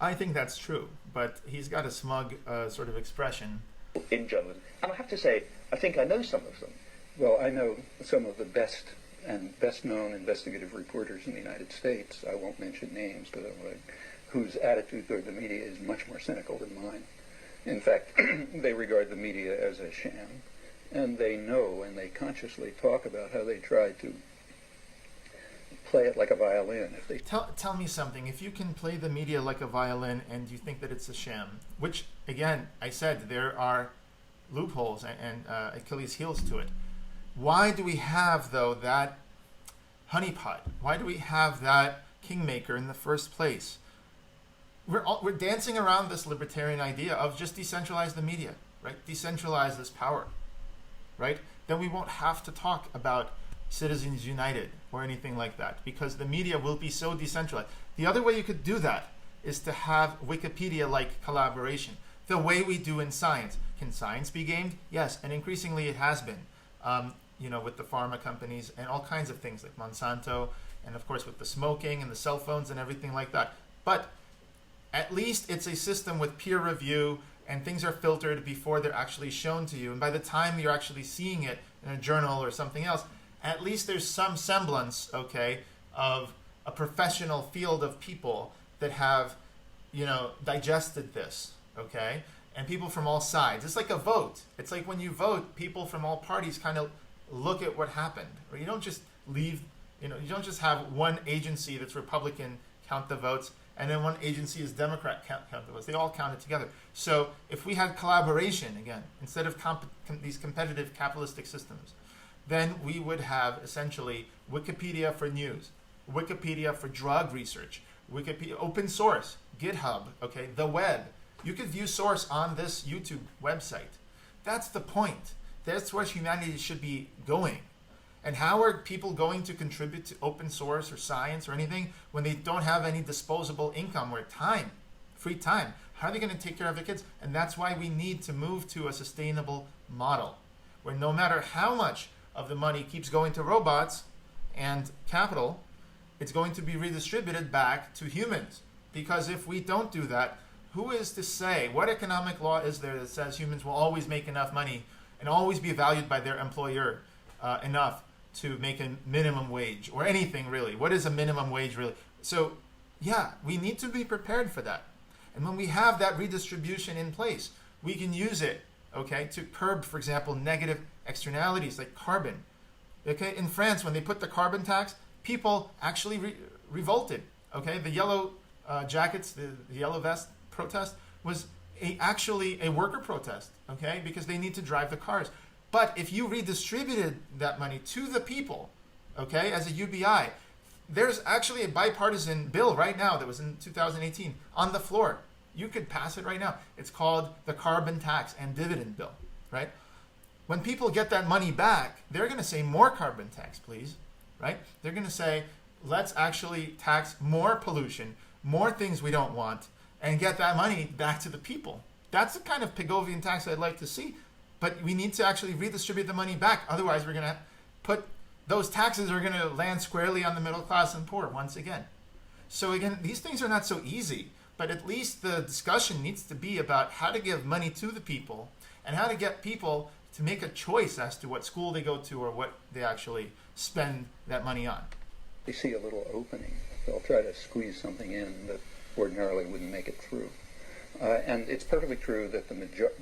I think that's true, but he's got a smug sort of expression. In journalism. And I have to say, I think I know some of them. Well, I know some of the best and best-known investigative reporters in the United States. I won't mention names, but whose attitude toward the media is much more cynical than mine. In fact, they regard the media as a sham, and they know and they consciously talk about how they try to play it like a violin. If they tell me something. If you can play the media like a violin and you think that it's a sham, which, again, I said there are loopholes and Achilles' heels to it. Why do we have, though, that honeypot? Why do we have that kingmaker in the first place? We're dancing around this libertarian idea of just decentralize the media, right? Decentralize this power, right? Then we won't have to talk about Citizens United or anything like that because the media will be so decentralized. The other way you could do that is to have Wikipedia-like collaboration, the way we do in science. Can science be gamed? Yes, and increasingly it has been. With the pharma companies and all kinds of things like Monsanto, and of course with the smoking and the cell phones and everything like that. But at least it's a system with peer review and things are filtered before they're actually shown to you. And by the time you're actually seeing it in a journal or something else, at least there's some semblance, okay, of a professional field of people that have, digested this, okay? And people from all sides. It's like a vote. It's like when you vote, people from all parties kind of look at what happened. Or you don't just leave, you don't just have one agency that's Republican count the votes, and then one agency is Democrat count the votes. They all count it together. So if we had collaboration, again, instead of these competitive capitalistic systems, then we would have essentially Wikipedia for news, Wikipedia for drug research, Wikipedia, open source, GitHub, okay, the web. You could view source on this YouTube website. That's the point. That's where humanity should be going. And how are people going to contribute to open source or science or anything when they don't have any disposable income or time, free time? How are they going to take care of their kids? And that's why we need to move to a sustainable model where no matter how much of the money keeps going to robots and capital, it's going to be redistributed back to humans. Because if we don't do that, who is to say, what economic law is there that says humans will always make enough money and always be valued by their employer enough to make a minimum wage or anything really? What is a minimum wage really? So yeah, we need to be prepared for that. And when we have that redistribution in place, we can use it, okay, to curb, for example, negative externalities like carbon. Okay, in France, when they put the carbon tax, people actually revolted. Okay, the yellow jackets, the yellow vest protest was actually a worker protest, okay, because they need to drive the cars. But if you redistributed that money to the people, okay, as a UBI, there's actually a bipartisan bill right now that was in 2018 on the floor. You could pass it right now. It's called the carbon tax and dividend bill, right? When people get that money back, they're going to say more carbon tax, please, right? They're going to say, let's actually tax more pollution, more things we don't want, and get that money back to the people. That's the kind of Pigovian tax I'd like to see. But we need to actually redistribute the money back. Otherwise, we're going to put those taxes are going to land squarely on the middle class and poor once again. So again, these things are not so easy, but at least the discussion needs to be about how to give money to the people and how to get people to make a choice as to what school they go to or what they actually spend that money on. They see a little opening. They'll try to squeeze something in that ordinarily wouldn't make it through. And it's perfectly true that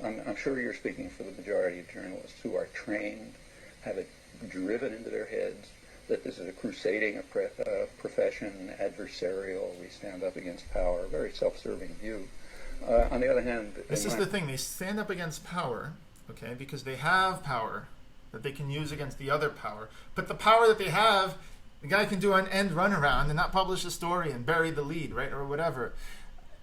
I'm sure you're speaking for the majority of journalists who are trained, have it driven into their heads that this is a crusading profession, adversarial, we stand up against power, a very self-serving view. On the other hand... This is the thing, they stand up against power, okay, because they have power that they can use against the other power. But the power that they have, the guy can do an end run around and not publish a story and bury the lead, right, or whatever.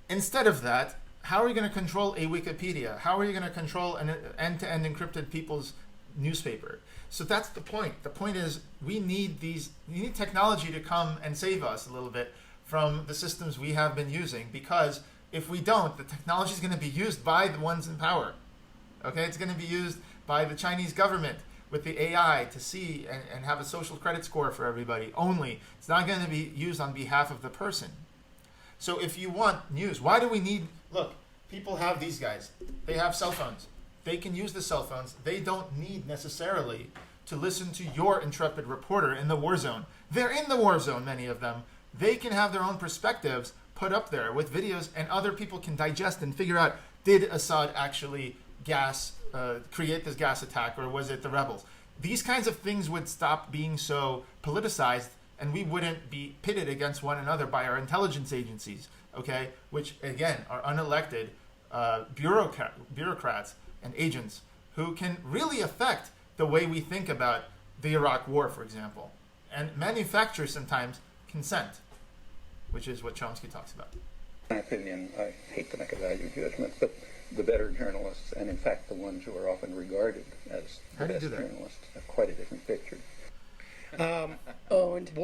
Instead of that, how are you going to control a Wikipedia? How are you going to control an end-to-end encrypted people's newspaper? So that's the point. The point is we need technology to come and save us a little bit from the systems we have been using, because if we don't, the technology is going to be used by the ones in power. Okay, it's going to be used by the Chinese government with the AI to see and have a social credit score for everybody only. It's not going to be used on behalf of the person. So if you want news, why do we need, look, people have these guys. They have cell phones. They can use the cell phones. They don't need necessarily to listen to your intrepid reporter in the war zone. They're in the war zone, many of them. They can have their own perspectives put up there with videos, and other people can digest and figure out, did Assad actually create this gas attack, or was it the rebels? These kinds of things would stop being so politicized, and we wouldn't be pitted against one another by our intelligence agencies, okay, which again are unelected bureaucrats and agents who can really affect the way we think about the Iraq War, for example, and manufacture sometimes consent, which is what Chomsky talks about. In my opinion, I hate to make a value judgment, but the better journalists, and in fact the ones who are often regarded as the best journalists, have quite a different picture. Well,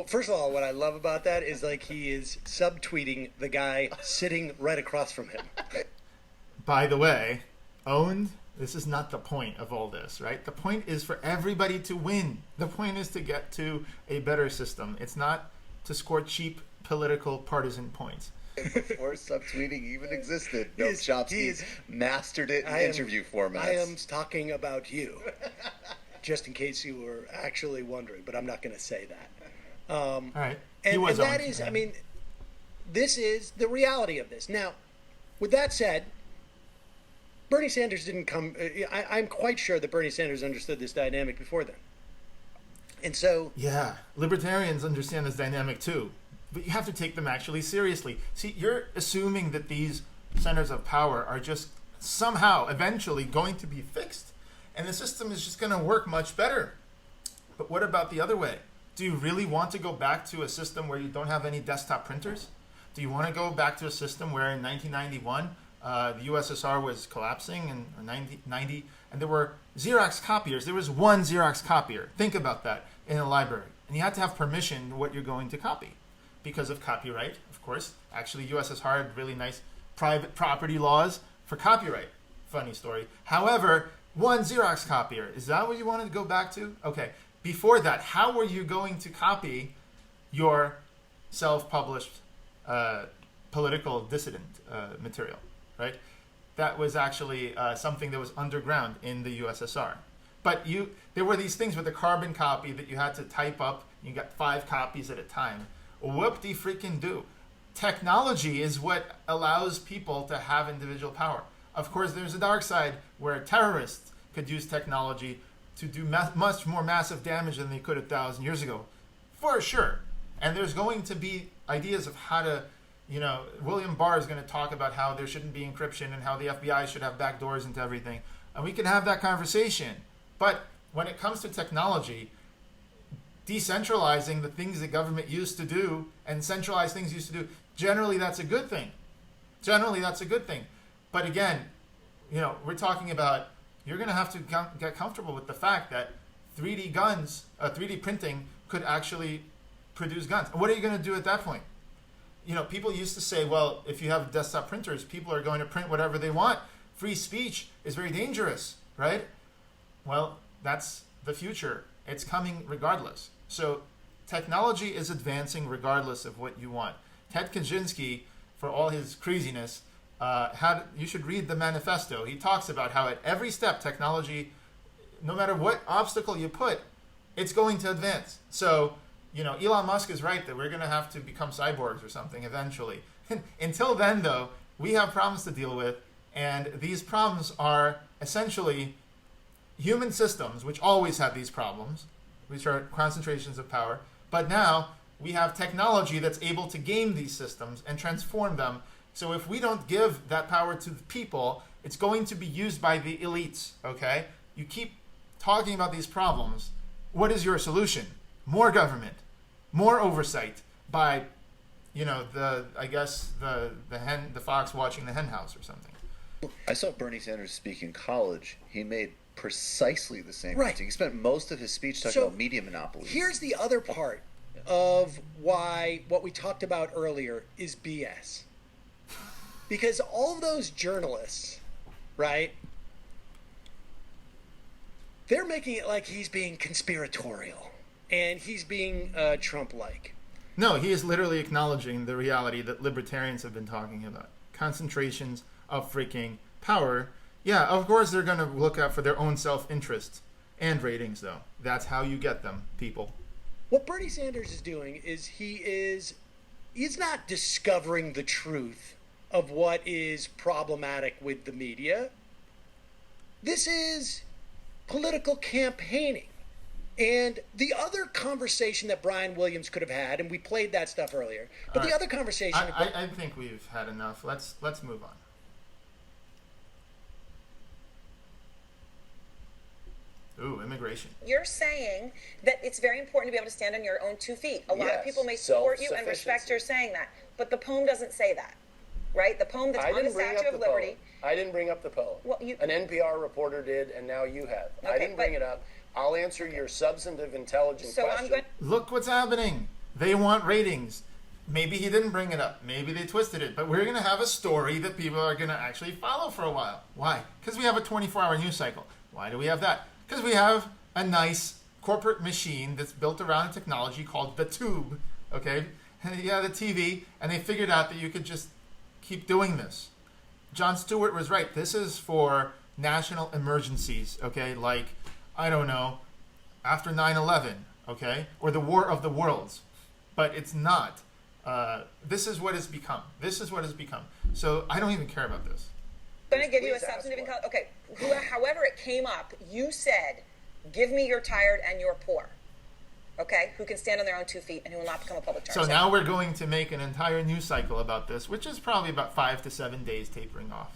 first of all, what I love about that is like he is subtweeting the guy sitting right across from him. By the way, owned, this is not the point of all this, right? The point is for everybody to win. The point is to get to a better system. It's not to score cheap political partisan points. Before subtweeting even existed, Noam Chomsky mastered it in interview formats. I am talking about you, just in case you were actually wondering, but I'm not going to say that. All right. And that is, I mean, this is the reality of this. Now, with that said, Bernie Sanders didn't come. I'm quite sure that Bernie Sanders understood this dynamic before then. And so... Yeah, libertarians understand this dynamic too. But you have to take them actually seriously. See, you're assuming that these centers of power are just somehow, eventually going to be fixed. And the system is just going to work much better. But what about the other way? Do you really want to go back to a system where you don't have any desktop printers? Do you want to go back to a system where in 1991... the USSR was collapsing in 1990, and there were Xerox copiers. There was one Xerox copier. Think about that in a library. And you had to have permission what you're going to copy because of copyright, of course. Actually, USSR had really nice private property laws for copyright. Funny story. However, one Xerox copier. Is that what you wanted to go back to? Okay. Before that, how were you going to copy your self-published political dissident material? Right, that was actually something that was underground in the USSR. But there were these things with the carbon copy that you had to type up. You got 5 copies at a time. Whoop-de-freaking-do. Technology is what allows people to have individual power. Of course, there's a dark side where terrorists could use technology to do much more massive damage than they could 1,000 years ago, for sure. And there's going to be ideas of how to... You know, William Barr is going to talk about how there shouldn't be encryption and how the FBI should have backdoors into everything. And we can have that conversation. But when it comes to technology, decentralizing the things the government used to do and centralized things used to do, generally that's a good thing. Generally that's a good thing. But again, you know, we're talking about you're going to have to get comfortable with the fact that 3D printing could actually produce guns. What are you going to do at that point? You know, people used to say, well, if you have desktop printers, people are going to print whatever they want. Free speech is very dangerous, right? Well, that's the future. It's coming regardless. So technology is advancing regardless of what you want. Ted Kaczynski, for all his craziness, you should read the manifesto. He talks about how at every step technology, no matter what obstacle you put, it's going to advance. So, Elon Musk is right that we're going to have to become cyborgs or something eventually. Until then, though, we have problems to deal with, and these problems are essentially human systems, which always have these problems, which are concentrations of power. But now we have technology that's able to game these systems and transform them. So if we don't give that power to the people, it's going to be used by the elites, okay? You keep talking about these problems. What is your solution? More government, more oversight by, the fox watching the hen house or something. I saw Bernie Sanders speak in college. He made precisely the same Right. thing. He spent most of his speech talking about media monopolies. Here's the other part of why what we talked about earlier is BS. Because all of those journalists, right, they're making it like he's being conspiratorial and he's being Trump-like. No, he is literally acknowledging the reality that libertarians have been talking about. Concentrations of freaking power. Yeah, of course they're going to look out for their own self-interest and ratings, though. That's how you get them, people. What Bernie Sanders is doing is he's not discovering the truth of what is problematic with the media. This is political campaigning. And the other conversation that Brian Williams could have had, and we played that stuff earlier, but the other conversation... I think we've had enough. Let's move on. Ooh, immigration. You're saying that it's very important to be able to stand on your own 2 feet. A lot of people may support you and respect your saying that, but the poem doesn't say that, right? The poem that's on the Statue of Liberty... I didn't bring up the poem. Well, an NPR reporter did, and now you have. Okay, I didn't bring it up. I'll answer your substantive, intelligent question. Look what's happening. They want ratings. Maybe he didn't bring it up. Maybe they twisted it. But we're going to have a story that people are going to actually follow for a while. Why? Because we have a 24-hour news cycle. Why do we have that? Because we have a nice corporate machine that's built around a technology called the tube. Okay? Yeah, the TV. And they figured out that you could just keep doing this. Jon Stewart was right. This is for national emergencies. Okay? Like, I don't know, after 9/11, okay? Or the War of the Worlds. But it's not. This is what it's become. This is what it's become. So I don't even care about this. I'm going to give you a substantive encounter. Okay, however it came up, you said, give me your tired and your poor. Okay? Who can stand on their own 2 feet and who will not become a public charge. So now we're going to make an entire news cycle about this, which is probably about 5 to 7 days tapering off.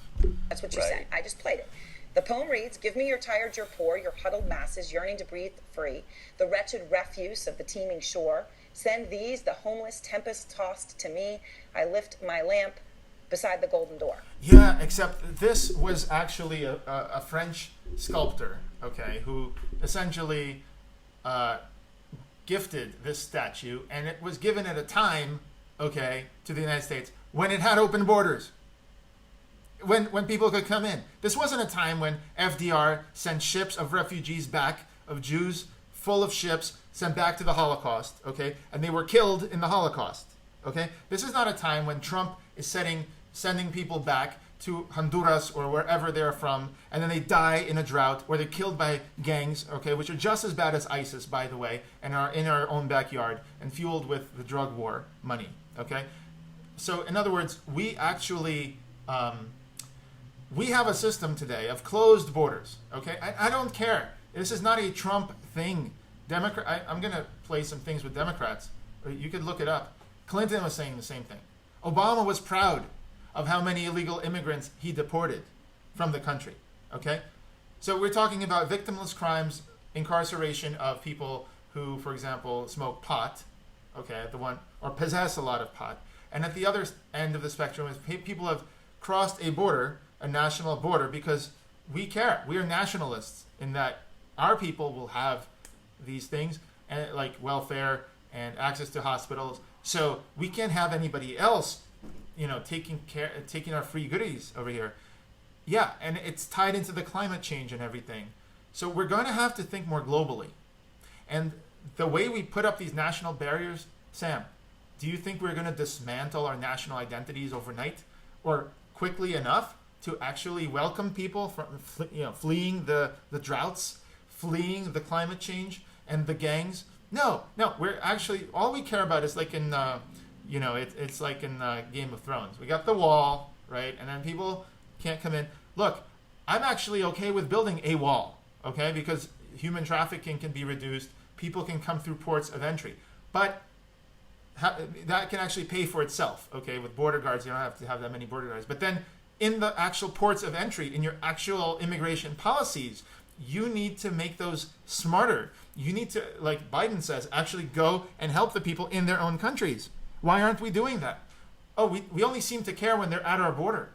That's what you said. I just played it. The poem reads, give me your tired, your poor, your huddled masses yearning to breathe free, the wretched refuse of the teeming shore. Send these, the homeless tempest-tossed to me. I lift my lamp beside the golden door. Yeah, except this was actually a French sculptor, okay, who essentially gifted this statue, and it was given at a time, okay, to the United States when it had open borders. When people could come in. This wasn't a time when FDR sent ships of refugees back, of Jews full of ships sent back to the Holocaust, okay? And they were killed in the Holocaust, okay? This is not a time when Trump is sending people back to Honduras or wherever they're from, and then they die in a drought, or they're killed by gangs, okay, which are just as bad as ISIS, by the way, and are in our own backyard and fueled with the drug war money, okay? So, in other words, we actually... we have a system today of closed borders, okay? I don't care. This is not a Trump thing. I'm going to play some things with Democrats. You could look it up. Clinton was saying the same thing. Obama was proud of how many illegal immigrants he deported from the country, okay? So we're talking about victimless crimes, incarceration of people who, for example, smoke pot, okay, or possess a lot of pot. And at the other end of the spectrum is people have crossed a border, a national border, because we care. We are nationalists in that our people will have these things, and like welfare and access to hospitals. So we can't have anybody else, taking our free goodies over here. Yeah, and it's tied into the climate change and everything. So we're going to have to think more globally. And the way we put up these national barriers, Sam, do you think we're going to dismantle our national identities overnight or quickly enough to actually welcome people from fleeing the droughts, fleeing the climate change and the gangs? No, we're actually, all we care about is like in, it's like in Game of Thrones. We got the wall, right? And then people can't come in. Look, I'm actually okay with building a wall, okay? Because human trafficking can be reduced. People can come through ports of entry. But that can actually pay for itself, okay? With border guards, you don't have to have that many border guards. But then in the actual ports of entry, in your actual immigration policies, you need to make those smarter. You need to, like Biden says, actually go and help the people in their own countries. Why aren't we doing that? Oh, we only seem to care when they're at our border.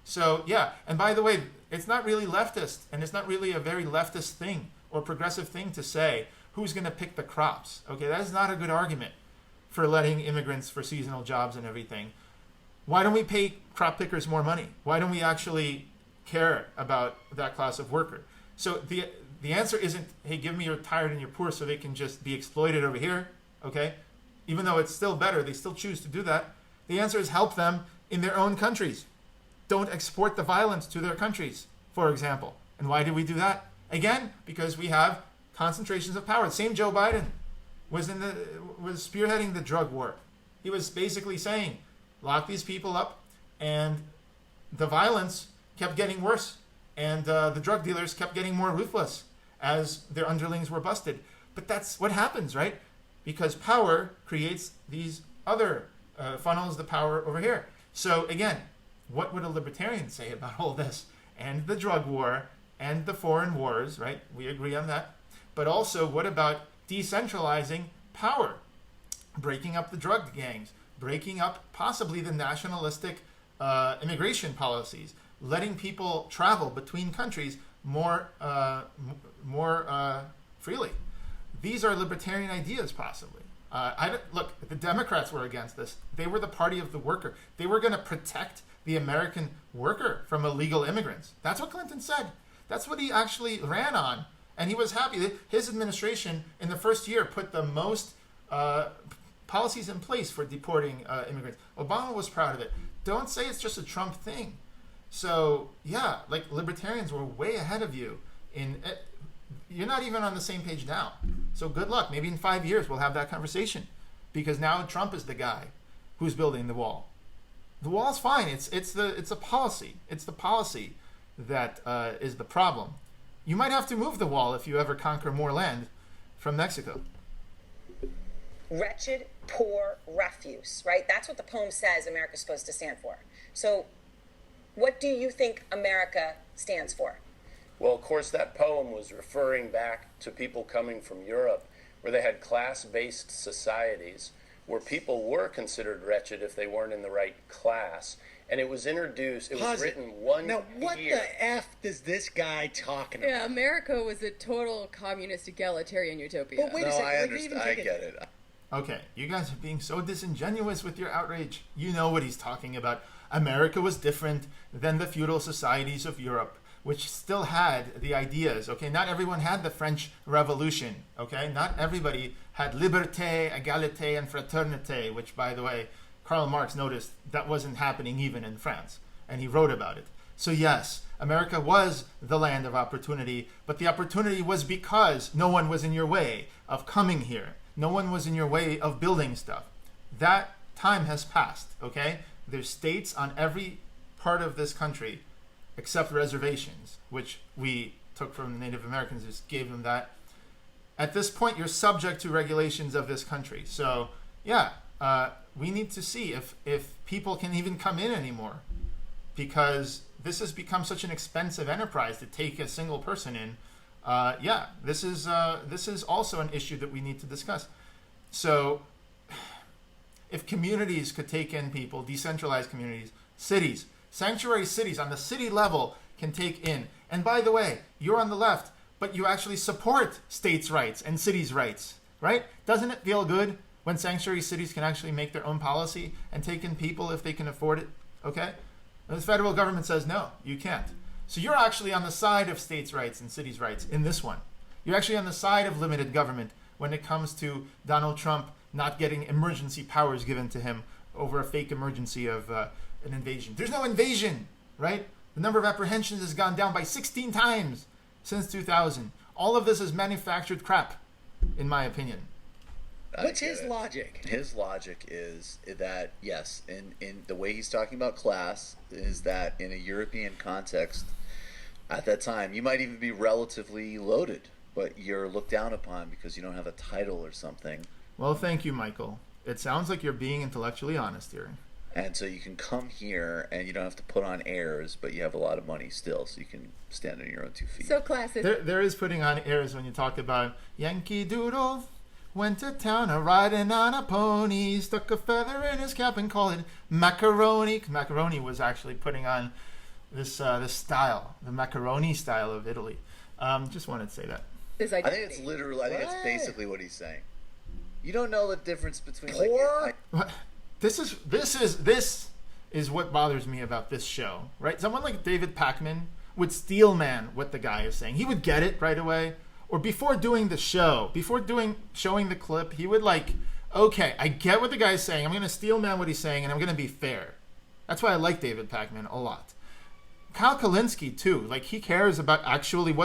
So, yeah. And by the way, it's not really leftist, and it's not really a very leftist thing or progressive thing to say who's going to pick the crops. Okay, that is not a good argument for letting immigrants for seasonal jobs and everything. Why don't we pay crop pickers more money? Why don't we actually care about that class of worker? So the answer isn't, hey, give me your tired and your poor so they can just be exploited over here, okay? Even though it's still better, they still choose to do that. The answer is help them in their own countries. Don't export the violence to their countries, for example. And why do we do that? Again, because we have concentrations of power. Same Joe Biden was spearheading the drug war. He was basically saying, lock these people up, and the violence kept getting worse, and the drug dealers kept getting more ruthless as their underlings were busted. But that's what happens, right? Because power creates these other funnels the power over here. So again, what would a libertarian say about all this? And the drug war and the foreign wars, right? We agree on that. But also, what about decentralizing power? Breaking up the drug gangs, breaking up possibly the nationalistic immigration policies, letting people travel between countries more freely. These are libertarian ideas, possibly. Look, the Democrats were against this. They were the party of the worker. They were going to protect the American worker from illegal immigrants. That's what Clinton said. That's what he actually ran on. And he was happy. His administration, in the first year, put the most policies in place for deporting immigrants. Obama was proud of it. Don't say it's just a Trump thing. So, yeah, like libertarians were way ahead of you. You're not even on the same page now. So good luck. Maybe in 5 years we'll have that conversation. Because now Trump is the guy who's building the wall. The wall's fine. It's a policy. It's the policy that is the problem. You might have to move the wall if you ever conquer more land from Mexico. Wretched, poor refuse, right? That's what the poem says America's supposed to stand for. So what do you think America stands for? Well, of course, that poem was referring back to people coming from Europe, where they had class-based societies, where people were considered wretched if they weren't in the right class. And it was introduced, it was written 1 year. Now, what the F does this guy talking about? Yeah, America was a total communist egalitarian utopia. But wait a second. I understand. I get it. Okay, you guys are being so disingenuous with your outrage. You know what he's talking about. America was different than the feudal societies of Europe, which still had the ideas, okay? Not everyone had the French Revolution, okay? Not everybody had liberté, égalité, and fraternité, which, by the way, Karl Marx noticed that wasn't happening even in France, and he wrote about it. So yes, America was the land of opportunity, but the opportunity was because no one was in your way of coming here. No one was in your way of building stuff. That time has passed, okay? There's states on every part of this country except reservations, which we took from the Native Americans, just gave them that. At this point, you're subject to regulations of this country. So, yeah, we need to see if people can even come in anymore, because this has become such an expensive enterprise to take a single person in. This is also an issue that we need to discuss. So, if communities could take in people, decentralized communities, cities, sanctuary cities on the city level can take in. And by the way, you're on the left, but you actually support states' rights and cities' rights, right? Doesn't it feel good when sanctuary cities can actually make their own policy and take in people if they can afford it, okay? And the federal government says, no, you can't. So you're actually on the side of states' rights and cities' rights in this one. You're actually on the side of limited government when it comes to Donald Trump not getting emergency powers given to him over a fake emergency of an invasion. There's no invasion, right? The number of apprehensions has gone down by 16 times since 2000. All of this is manufactured crap, in my opinion. What's his logic? His logic is that, yes, in the way he's talking about class, is that in a European context, at that time, you might even be relatively loaded, but you're looked down upon because you don't have a title or something. Well, thank you, Michael. It sounds like you're being intellectually honest here. And so you can come here and you don't have to put on airs, but you have a lot of money still, so you can stand on your own 2 feet. So classic. There is putting on airs when you talk about Yankee Doodle went to town a-riding on a pony, stuck a feather in his cap and called it macaroni. Macaroni was actually putting on this style, the macaroni style of Italy. Just wanted to say that. I think it's literally, I think it's basically what he's saying. You don't know the difference between This is what bothers me about this show, right? Someone like David Pakman would steel man what the guy is saying. He would get it right away. Or before doing the show, showing the clip, he would okay, I get what the guy's saying. I'm going to steel man what he's saying, and I'm going to be fair. That's why I like David Pakman a lot. Kyle Kalinske, too. He cares about actually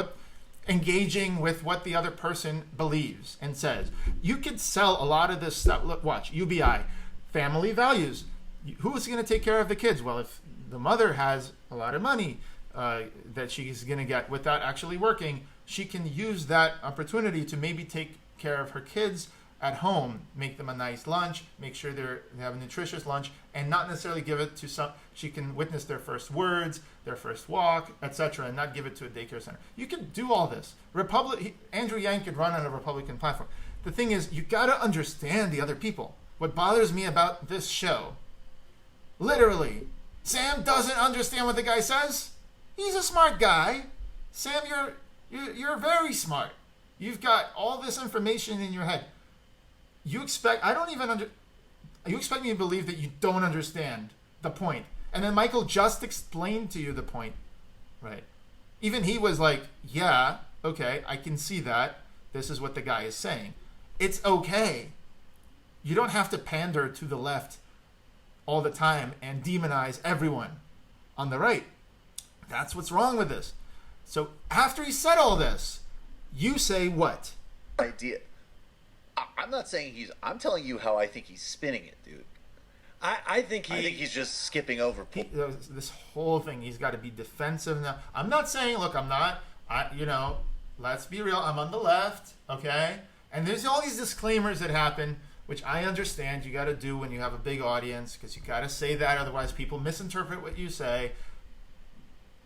engaging with what the other person believes and says. You could sell a lot of this stuff. Look, watch, UBI, family values. Who's going to take care of the kids? Well, if the mother has a lot of money that she's going to get without actually working, she can use that opportunity to maybe take care of her kids at home, make them a nice lunch, make sure they have a nutritious lunch, and not necessarily give it to some. She can witness their first words, their first walk, etc., and not give it to a daycare center. You can do all this. Andrew Yang could run on a Republican platform. The thing is, you got to understand the other people. What bothers me about this show, literally, Sam doesn't understand what the guy says. He's a smart guy. Sam, you're very smart. You've got all this information in your head. You expect me to believe that you don't understand the point. And then Michael just explained to you the point, right? Even he was like, yeah, okay, I can see that. This is what the guy is saying. It's okay. You don't have to pander to the left all the time and demonize everyone on the right. That's what's wrong with this. So after he said all this, you say what? Idea. I'm not saying I'm telling you how I think he's spinning it, dude. I think he's just skipping over people. This whole thing, he's got to be defensive now. I'm not saying, look, let's be real. I'm on the left, okay? And there's all these disclaimers that happen, which I understand you got to do when you have a big audience, because you got to say that, otherwise people misinterpret what you say.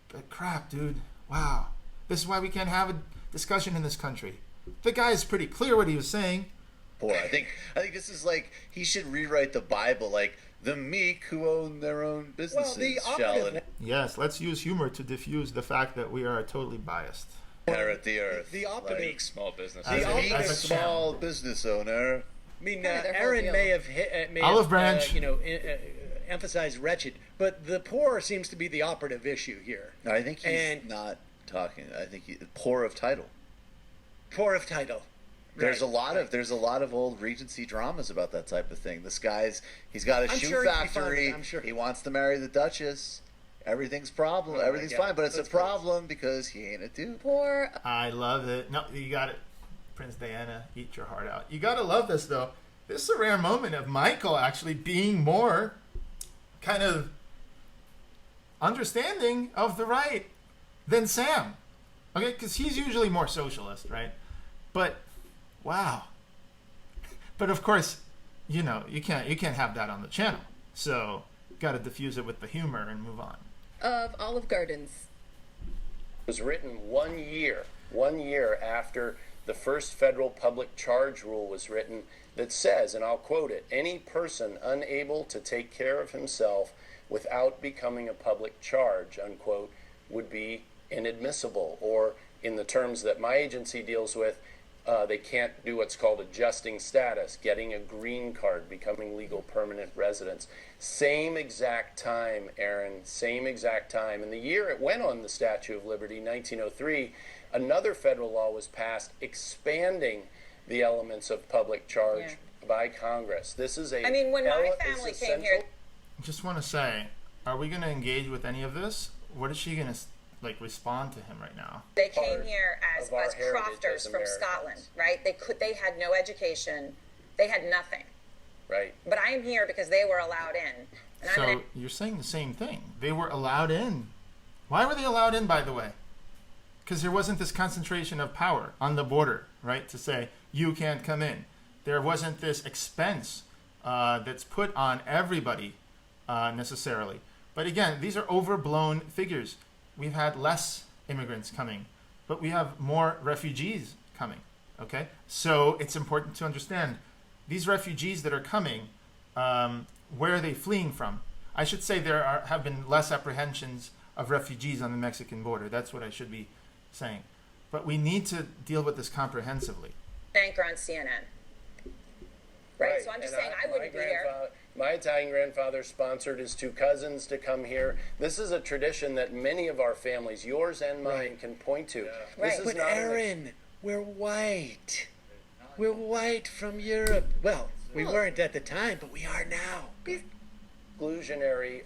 But crap, dude. Wow. This is why we can't have a discussion in this country. The guy is pretty clear what he was saying. Boy, I think this is he should rewrite the Bible, the meek who own their own businesses Yes, let's use humor to diffuse the fact that we are totally biased. Inherit the earth. The optimist. Small business. The optimist small business owner. I mean, Aaron may have Olive Branch. emphasized wretched, but the poor seems to be the operative issue here. I think he's not talking. I think poor of title. Poor of title. There's a lot of old Regency dramas about that type of thing. He's got a shoe factory. I'm sure he wants to marry the Duchess. Everything's fine, but it's a problem because he ain't a dude. Poor. I love it. No, you got it. Prince Diana, eat your heart out. You got to love this, though. This is a rare moment of Michael actually being more kind of understanding of the right than Sam. Okay, because he's usually more socialist, right? But wow. But of course, you can't have that on the channel. So got to diffuse it with the humor and move on. Of Olive Gardens. It was written 1 year after the first federal public charge rule was written, that says, and I'll quote it, any person unable to take care of himself without becoming a public charge, unquote, would be inadmissible, or in the terms that my agency deals with, they can't do what's called adjusting status, getting a green card, becoming legal permanent residents. Same exact time, Aaron, same exact time. And the year it went on the Statue of Liberty, 1903, another federal law was passed expanding the elements of public charge by Congress. This is a. I mean, when my family came here. I just want to say, are we going to engage with any of this? What is she going to respond to him right now? They came here as crofters from Scotland, right? They had no education, they had nothing. Right. But I am here because they were allowed in. And so you're saying the same thing. They were allowed in. Why were they allowed in, by the way? Because there wasn't this concentration of power on the border, right? To say, you can't come in. There wasn't this expense that's put on everybody necessarily. But again, these are overblown figures. We've had less immigrants coming, but we have more refugees coming, okay? So it's important to understand these refugees that are coming, where are they fleeing from? I should say have been less apprehensions of refugees on the Mexican border. That's what I should be saying. But we need to deal with this comprehensively. Anchor on CNN. Right, so I'm just saying I wouldn't be here. My Italian grandfather sponsored his two cousins to come here. This is a tradition that many of our families, yours and mine, can point to. Right. This is but Aaron, we're white. We're white from Europe. Well, we weren't at the time, but we are now. Exclusionary.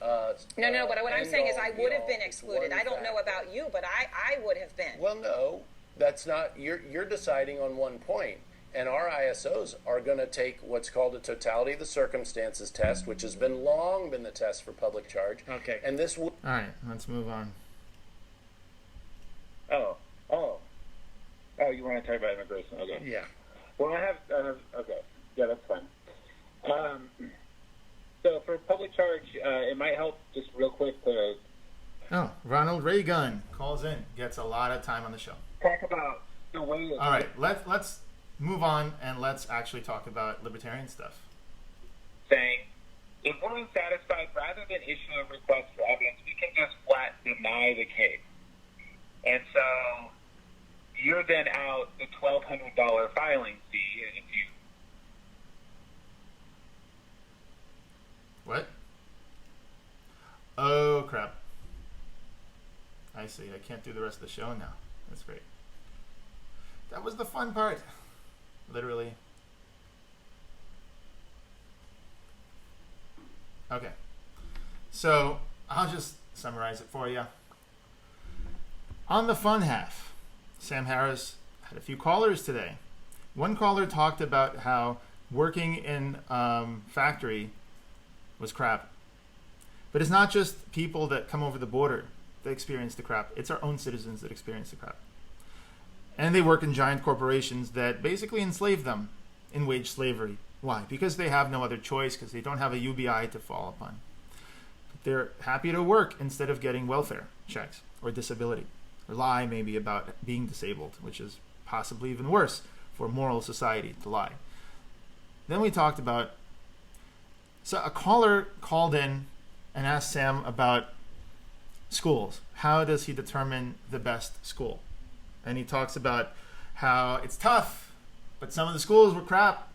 No. What I'm saying is I would have been excluded. I don't know about you, but I would have been. Well, no, that's not. You're deciding on one point. And our ISOs are going to take what's called a totality of the circumstances test, which has long been the test for public charge. Okay. And this will. All right, let's move on. Oh, you want to talk about immigration? Okay. Yeah. Well, I have okay. Yeah, that's fine. So for public charge, it might help just real quick to. Oh, Ronald Reagan calls in, gets a lot of time on the show. Talk about the way. All right, let's move on and let's actually talk about libertarian stuff. Saying, if we're unsatisfied, rather than issue a request for evidence, we can just flat deny the case. And so you're then out the $1,200 filing fee if you. What? Oh, crap. I see. I can't do the rest of the show now. That's great. That was the fun part. Literally. Okay. So, I'll just summarize it for you. On the fun half, Sam Harris had a few callers today. One caller talked about how working in factory was crap. But it's not just people that come over the border that experience the crap. It's our own citizens that experience the crap. And they work in giant corporations that basically enslave them in wage slavery. Why? Because they have no other choice, because they don't have a UBI to fall upon. But they're happy to work instead of getting welfare checks or disability, or lie maybe about being disabled, which is possibly even worse for moral society to lie. Then we talked about, so a caller called in and asked Sam about schools. How does he determine the best school? And he talks about how it's tough, but some of the schools were crap,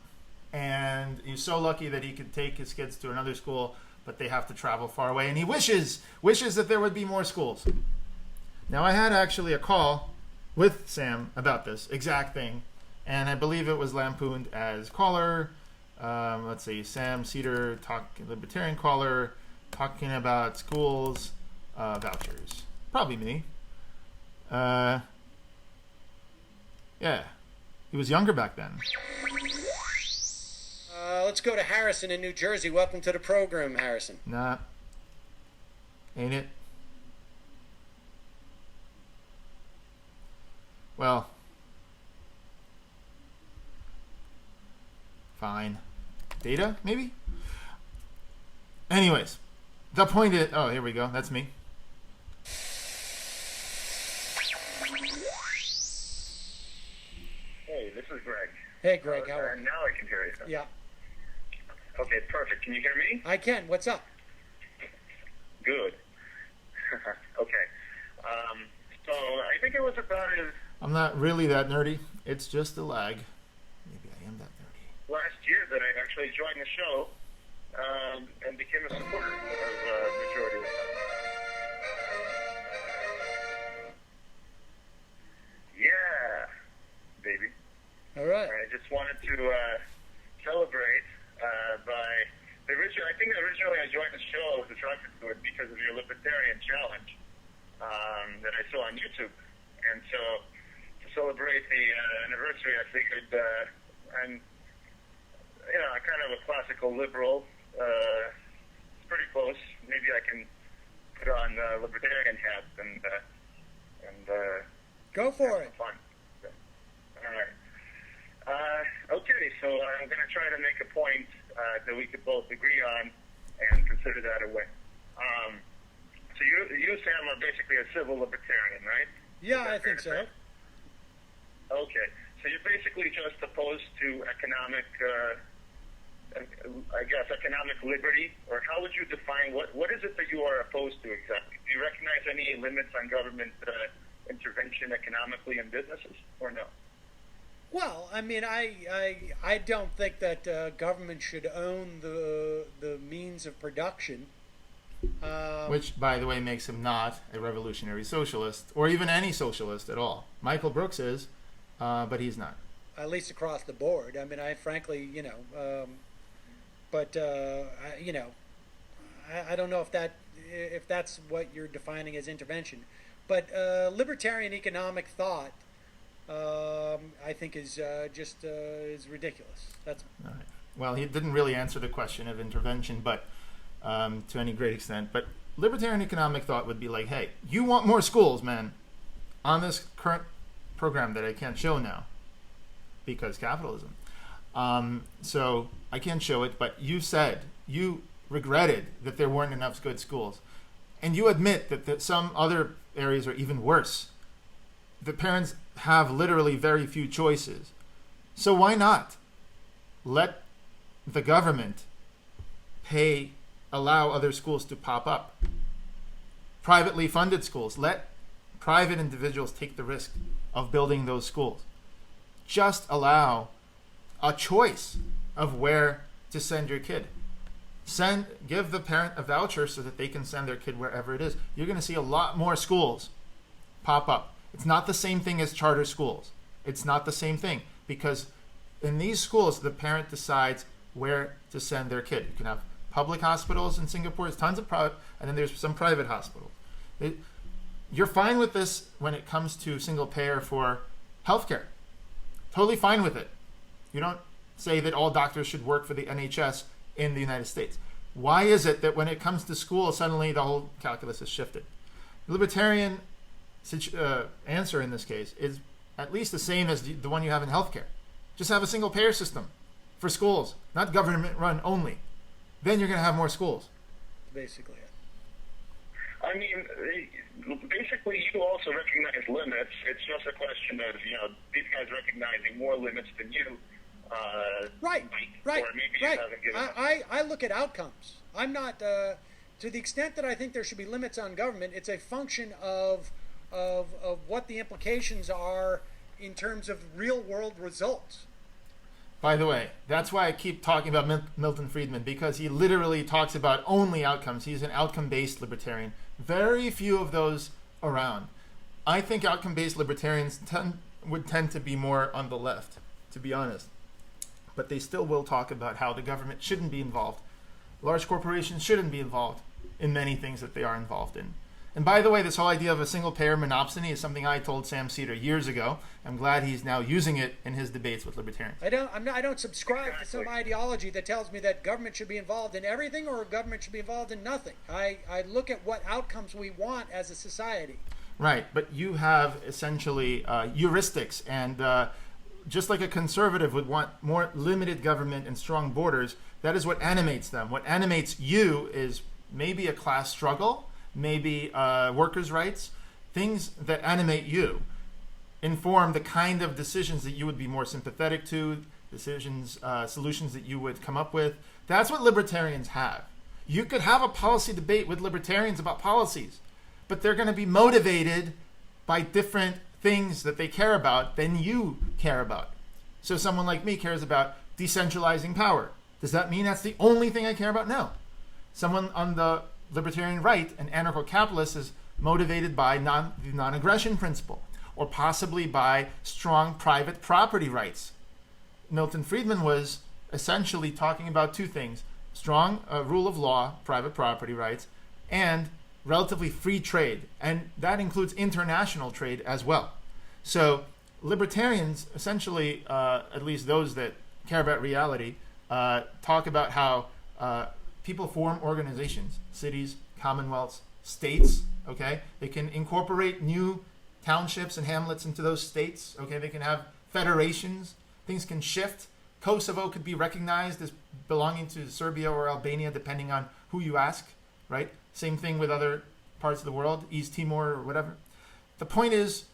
and he's so lucky that he could take his kids to another school, but they have to travel far away, and he wishes that there would be more schools. Now, I had actually a call with Sam about this exact thing, and I believe it was lampooned as caller, let's see, Sam Cedar, libertarian caller, talking about schools, vouchers. Probably me. Yeah, he was younger back then. Let's go to Harrison in New Jersey. Welcome to the program, Harrison. Nah. Ain't it? Well. Fine. Data, maybe? Anyways, the point is... Oh, here we go. That's me. Hey, this is Greg. Hey, Greg, how are you? Now I can hear you. Yeah. Okay, perfect. Can you hear me? I can. What's up? Good. Okay. So I think it was about I'm not really that nerdy. It's just a lag. Maybe I am that nerdy. last year that I actually joined the show and became a supporter of majority of the time. Yeah, baby. All right. I just wanted to celebrate by I think originally I joined the show, I was attracted to it because of your libertarian challenge that I saw on YouTube. And so to celebrate the anniversary, I figured I'm, kind of a classical liberal. It's pretty close. Maybe I can put on libertarian hats and go for it. Fun. All right. Okay, so I'm going to try to make a point that we could both agree on and consider that a win. So you, Sam, are basically a civil libertarian, right? Yeah, I think so. Okay, so you're basically just opposed to economic, economic liberty, or how would you define what is it that you are opposed to exactly? Do you recognize any limits on government intervention economically in businesses, or no? Well, I mean, I don't think that government should own the means of production. Which, by the way, makes him not a revolutionary socialist, or even any socialist at all. Michael Brooks is, but he's not. At least across the board. I mean, I frankly, I don't know if that's what you're defining as intervention. But libertarian economic thought, I think, is ridiculous. That's all right. Well, he didn't really answer the question of intervention, but to any great extent. But libertarian economic thought would be like, hey, you want more schools, man, on this current program that I can't show now because capitalism. So I can't show it, but you said you regretted that there weren't enough good schools. And you admit that some other areas are even worse. The parents have literally very few choices. So why not let the government allow other schools to pop up? Privately funded schools. Let private individuals take the risk of building those schools. Just allow a choice of where to send your kid. Give the parent a voucher so that they can send their kid wherever it is. You're going to see a lot more schools pop up. It's not the same thing as charter schools. It's not the same thing because in these schools, the parent decides where to send their kid. You can have public hospitals in Singapore. There's tons of private, and then there's some private hospitals. You're fine with this when it comes to single payer for healthcare. Totally fine with it. You don't say that all doctors should work for the NHS in the United States. Why is it that when it comes to school, suddenly the whole calculus is shifted? The libertarian answer in this case is at least the same as the one you have in healthcare. Just have a single payer system for schools, not government run only. Then you're going to have more schools. Basically. I mean, basically, you also recognize limits. It's just a question of, these guys recognizing more limits than you. Right. Or maybe you haven't given I look at outcomes. I'm not, to the extent that I think there should be limits on government, it's a function of what the implications are in terms of real world results. By the way, that's why I keep talking about Milton Friedman, because he literally talks about only outcomes. He's an outcome-based libertarian. Very few of those around. I think outcome-based libertarians would tend to be more on the left, to be honest. But they still will talk about how the government shouldn't be involved. Large corporations shouldn't be involved in many things that they are involved in. And by the way, this whole idea of a single-payer monopsony is something I told Sam Cedar years ago. I'm glad he's now using it in his debates with libertarians. I don't subscribe to some ideology that tells me that government should be involved in everything or government should be involved in nothing. I look at what outcomes we want as a society. Right, but you have essentially heuristics, and just like a conservative would want more limited government and strong borders, that is what animates them. What animates you is maybe a class struggle, maybe workers' rights. Things that animate you inform the kind of decisions that you would be more sympathetic to, solutions that you would come up with. That's what libertarians have. You could have a policy debate with libertarians about policies, but they're going to be motivated by different things that they care about than you care about. So someone like me cares about decentralizing power. Does that mean that's the only thing I care about? No. Someone on the libertarian right, an anarcho-capitalist, is motivated by the non-aggression principle, or possibly by strong private property rights. Milton Friedman was essentially talking about two things: strong rule of law, private property rights, and relatively free trade. And that includes international trade as well. So libertarians, essentially, at least those that care about reality, talk about how people form organizations, cities, commonwealths, states, okay? They can incorporate new townships and hamlets into those states, okay? They can have federations. Things can shift. Kosovo could be recognized as belonging to Serbia or Albania, depending on who you ask, right? Same thing with other parts of the world, East Timor or whatever. The point is,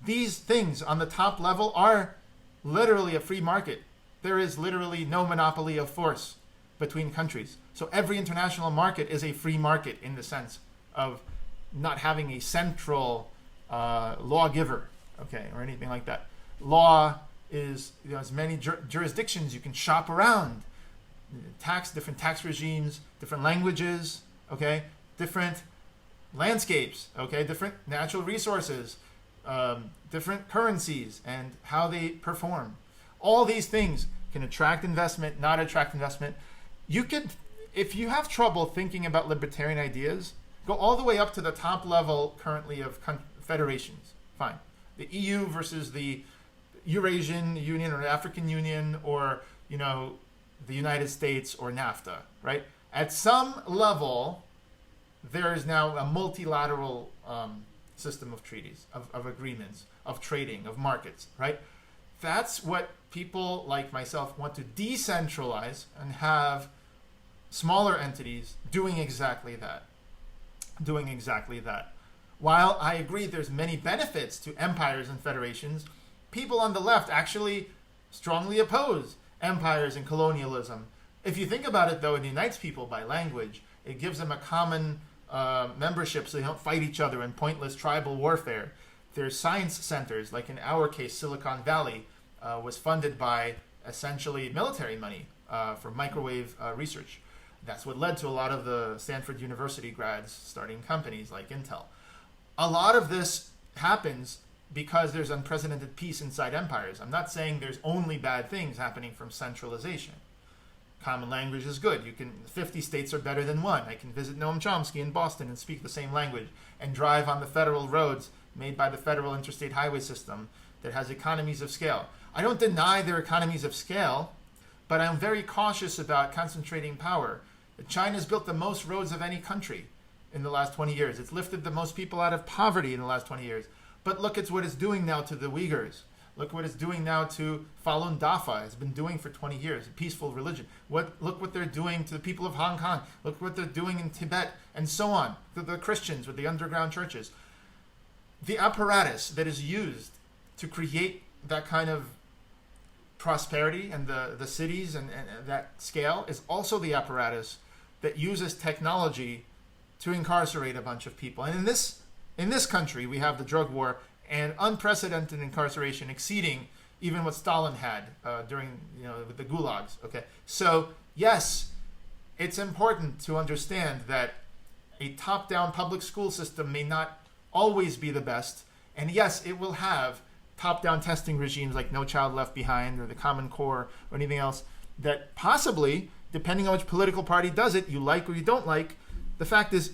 these things on the top level are literally a free market. There is literally no monopoly of force between countries. So every international market is a free market in the sense of not having a central lawgiver, okay, or anything like that. Law is, as many jurisdictions you can shop around. Different tax regimes, different languages, okay, different landscapes, okay, different natural resources, different currencies and how they perform. All these things can attract investment, not attract investment. You could, if you have trouble thinking about libertarian ideas, go all the way up to the top level currently of federations. Fine. The EU versus the Eurasian Union or African Union, or, the United States or NAFTA, right? At some level, there is now a multilateral system of treaties, of agreements, of trading, of markets, right? That's what people like myself want to decentralize and have smaller entities doing exactly that. While I agree there's many benefits to empires and federations, people on the left actually strongly oppose empires and colonialism. If you think about it, though, it unites people by language. It gives them a common membership so they don't fight each other in pointless tribal warfare. There's science centers, like in our case, Silicon Valley was funded by essentially military money for microwave research. That's what led to a lot of the Stanford University grads starting companies like Intel. A lot of this happens because there's unprecedented peace inside empires. I'm not saying there's only bad things happening from centralization. Common language is good. 50 states are better than one. I can visit Noam Chomsky in Boston and speak the same language and drive on the federal roads made by the federal interstate highway system that has economies of scale. I don't deny there are economies of scale, but I'm very cautious about concentrating power. China's built the most roads of any country in the last 20 years. It's lifted the most people out of poverty in the last 20 years. But look at what it's doing now to the Uyghurs. Look what it's doing now to Falun Dafa. It's been doing for 20 years, a peaceful religion. Look what they're doing to the people of Hong Kong. Look what they're doing in Tibet, and so on. The Christians with the underground churches. The apparatus that is used to create that kind of prosperity and the cities and that scale is also the apparatus that uses technology to incarcerate a bunch of people. And in this country, we have the drug war and unprecedented incarceration exceeding even what Stalin had during, with the gulags. Okay, so yes, it's important to understand that a top-down public school system may not always be the best, and yes, it will have top-down testing regimes like No Child Left Behind or the Common Core or anything else that possibly, depending on which political party does it, you like or you don't like. The fact is,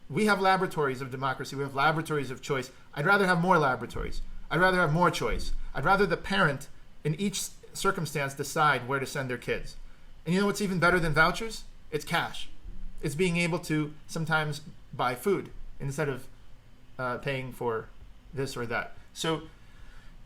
we have laboratories of democracy. We have laboratories of choice. I'd rather have more laboratories. I'd rather have more choice. I'd rather the parent in each circumstance decide where to send their kids. And you know what's even better than vouchers? It's cash. It's being able to sometimes buy food instead of paying for this or that. So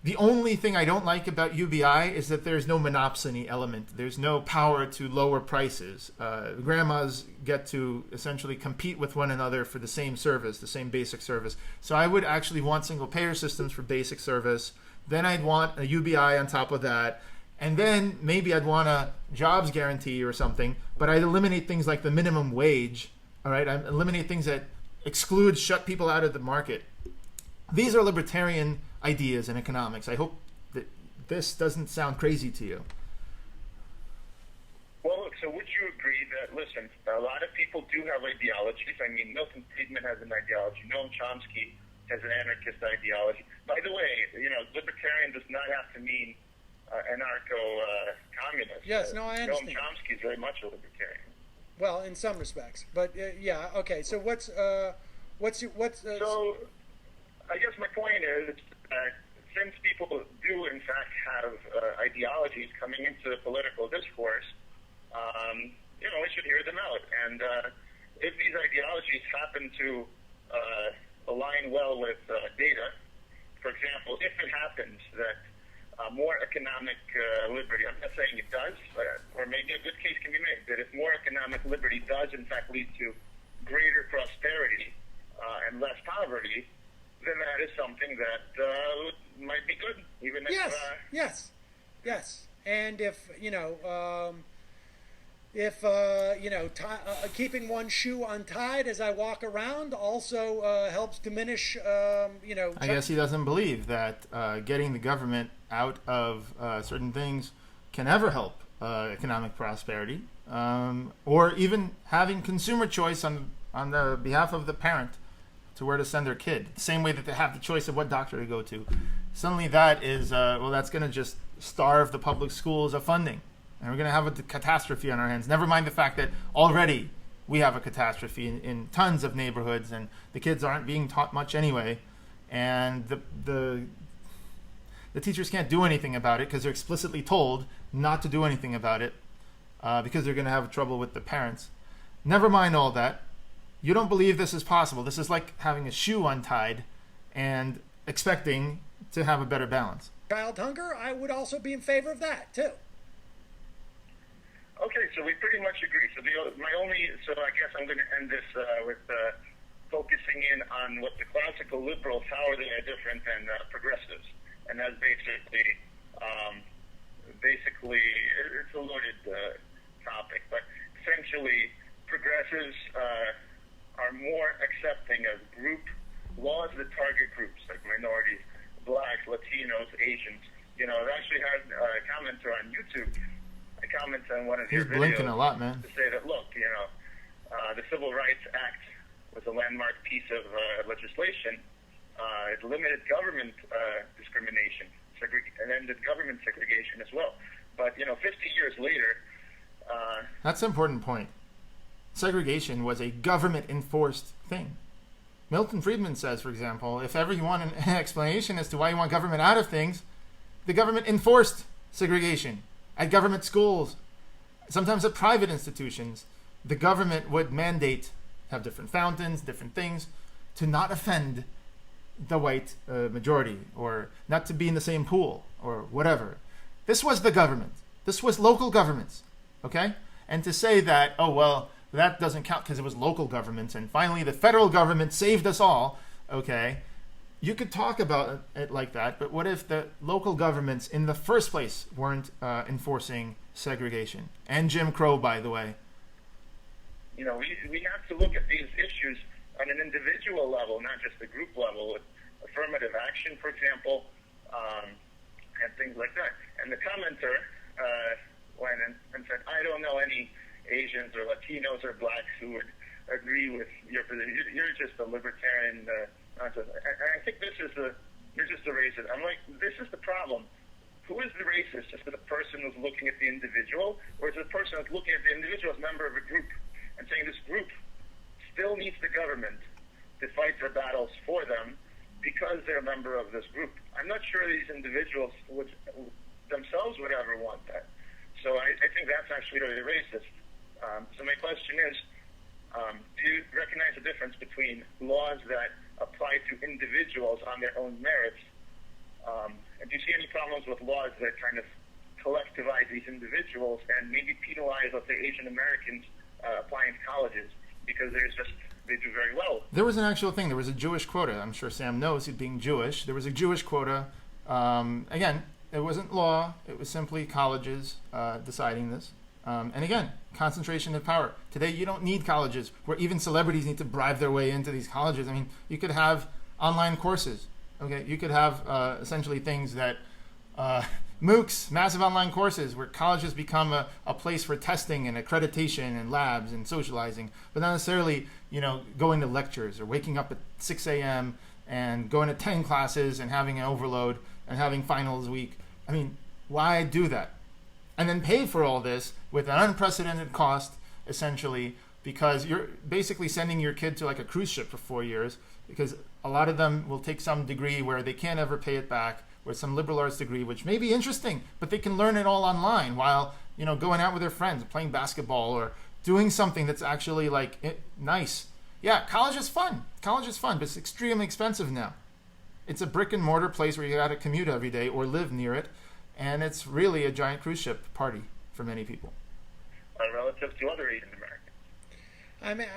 the only thing I don't like about UBI is that there's no monopsony element. There's no power to lower prices. Grandmas get to essentially compete with one another for the same service, the same basic service. So I would actually want single payer systems for basic service. Then I'd want a UBI on top of that. And then maybe I'd want a jobs guarantee or something, but I'd eliminate things like the minimum wage. All right, I'd eliminate things that shut people out of the market. These are libertarian ideas in economics. I hope that this doesn't sound crazy to you. Well, look, so would you agree that, listen, a lot of people do have ideologies. I mean, Milton Friedman has an ideology. Noam Chomsky has an anarchist ideology. By the way, libertarian does not have to mean anarcho-communist. Yes, no, I understand. Noam Chomsky is very much a libertarian. Well, in some respects, but yeah, okay. So so I guess my point is that since people do in fact have ideologies coming into the political discourse, we should hear them out. And if these ideologies happen to align well with data, for example, if it happens that more economic liberty, I'm not saying it does, or maybe a good case can be made, that if more economic liberty does in fact lead to greater prosperity and less poverty, then that is something that might be good, even if... Yes. And keeping one shoe untied as I walk around also helps diminish, I guess he doesn't believe that getting the government out of certain things can ever help economic prosperity, or even having consumer choice on the behalf of the parent to where to send their kid, the same way that they have the choice of what doctor to go to. Suddenly that is, that's going to just starve the public schools of funding. And we're going to have a catastrophe on our hands. Never mind the fact that already we have a catastrophe in tons of neighborhoods, and the kids aren't being taught much anyway. And the teachers can't do anything about it because they're explicitly told not to do anything about it because they're going to have trouble with the parents. Never mind all that. You don't believe this is possible. This is like having a shoe untied and expecting to have a better balance. Child hunger, I would also be in favor of that, too. Okay, so we pretty much agree. So I guess I'm going to end this with focusing in on what the classical liberals, how are they different than progressives? And that's basically it's a loaded topic, but essentially progressives are more accepting of group laws that target groups like minorities, blacks, Latinos, Asians. I actually had a commenter on YouTube. I commented on one of your videos. He's blinking a lot, man. To say that, look, the Civil Rights Act was a landmark piece of legislation. It limited government discrimination and ended government segregation as well. But 50 years later, that's an important point. Segregation was a government-enforced thing. Milton Friedman says, for example, if ever you want an explanation as to why you want government out of things, the government enforced segregation at government schools, sometimes at private institutions. The government would mandate, have different fountains, different things, to not offend the white majority, or not to be in the same pool, or whatever. This was the government. This was local governments, okay? And to say that, that doesn't count because it was local governments, and finally the federal government saved us all, okay? You could talk about it like that, but what if the local governments in the first place weren't enforcing segregation? And Jim Crow, by the way. We have to look at these issues on an individual level, not just a group level, with affirmative action, for example, and things like that. And the commenter went and said, I don't know any Asians or Latinos or blacks who would agree with your position. You're just a libertarian nonsense. And I think you're just a racist. I'm like, this is the problem. Who is the racist? Just the person who's looking at the individual, or is it the person who's looking at the individual as a member of a group and saying this group still needs the government to fight their battles for them because they're a member of this group? I'm not sure these individuals themselves would ever want that. So I think that's actually really racist. So my question is, do you recognize the difference between laws that apply to individuals on their own merits, and do you see any problems with laws that kind of collectivize these individuals and maybe penalize, let's say, Asian Americans applying to colleges because they do very well? There was an actual thing. There was a Jewish quota. I'm sure Sam knows, he being Jewish. There was a Jewish quota. Again, it wasn't law. It was simply colleges deciding this. And again, concentration of power. Today, you don't need colleges where even celebrities need to bribe their way into these colleges. I mean, you could have online courses. Okay, you could have essentially things that MOOCs, massive online courses, where colleges become a place for testing and accreditation and labs and socializing, but not necessarily, going to lectures or waking up at 6 a.m. and going to 10 classes and having an overload and having finals week. I mean, Why do that? And then pay for all this with an unprecedented cost, essentially, because you're basically sending your kid to like a cruise ship for 4 years, because a lot of them will take some degree where they can't ever pay it back, or some liberal arts degree, which may be interesting, but they can learn it all online while, going out with their friends, playing basketball, or doing something that's actually like nice. Yeah, college is fun. College is fun, but it's extremely expensive now. It's a brick and mortar place where you got to commute every day or live near it, and it's really a giant cruise ship party for many people. Relative to other Asian Americans. I mean,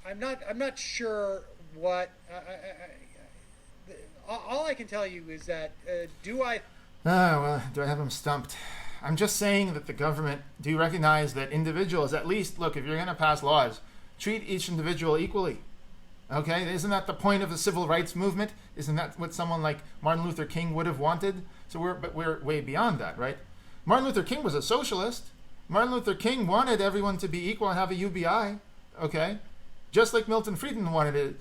I'm not sure what. All I can tell you is that do I have them stumped? I'm just saying that the government, do you recognize that individuals, at least, look, if you're going to pass laws, treat each individual equally. Okay? Isn't that the point of the civil rights movement? Isn't that what someone like Martin Luther King would have wanted? So we're way beyond that, right? Martin Luther King was a socialist. Martin Luther King wanted everyone to be equal and have a UBI. Okay? Just like Milton Friedman wanted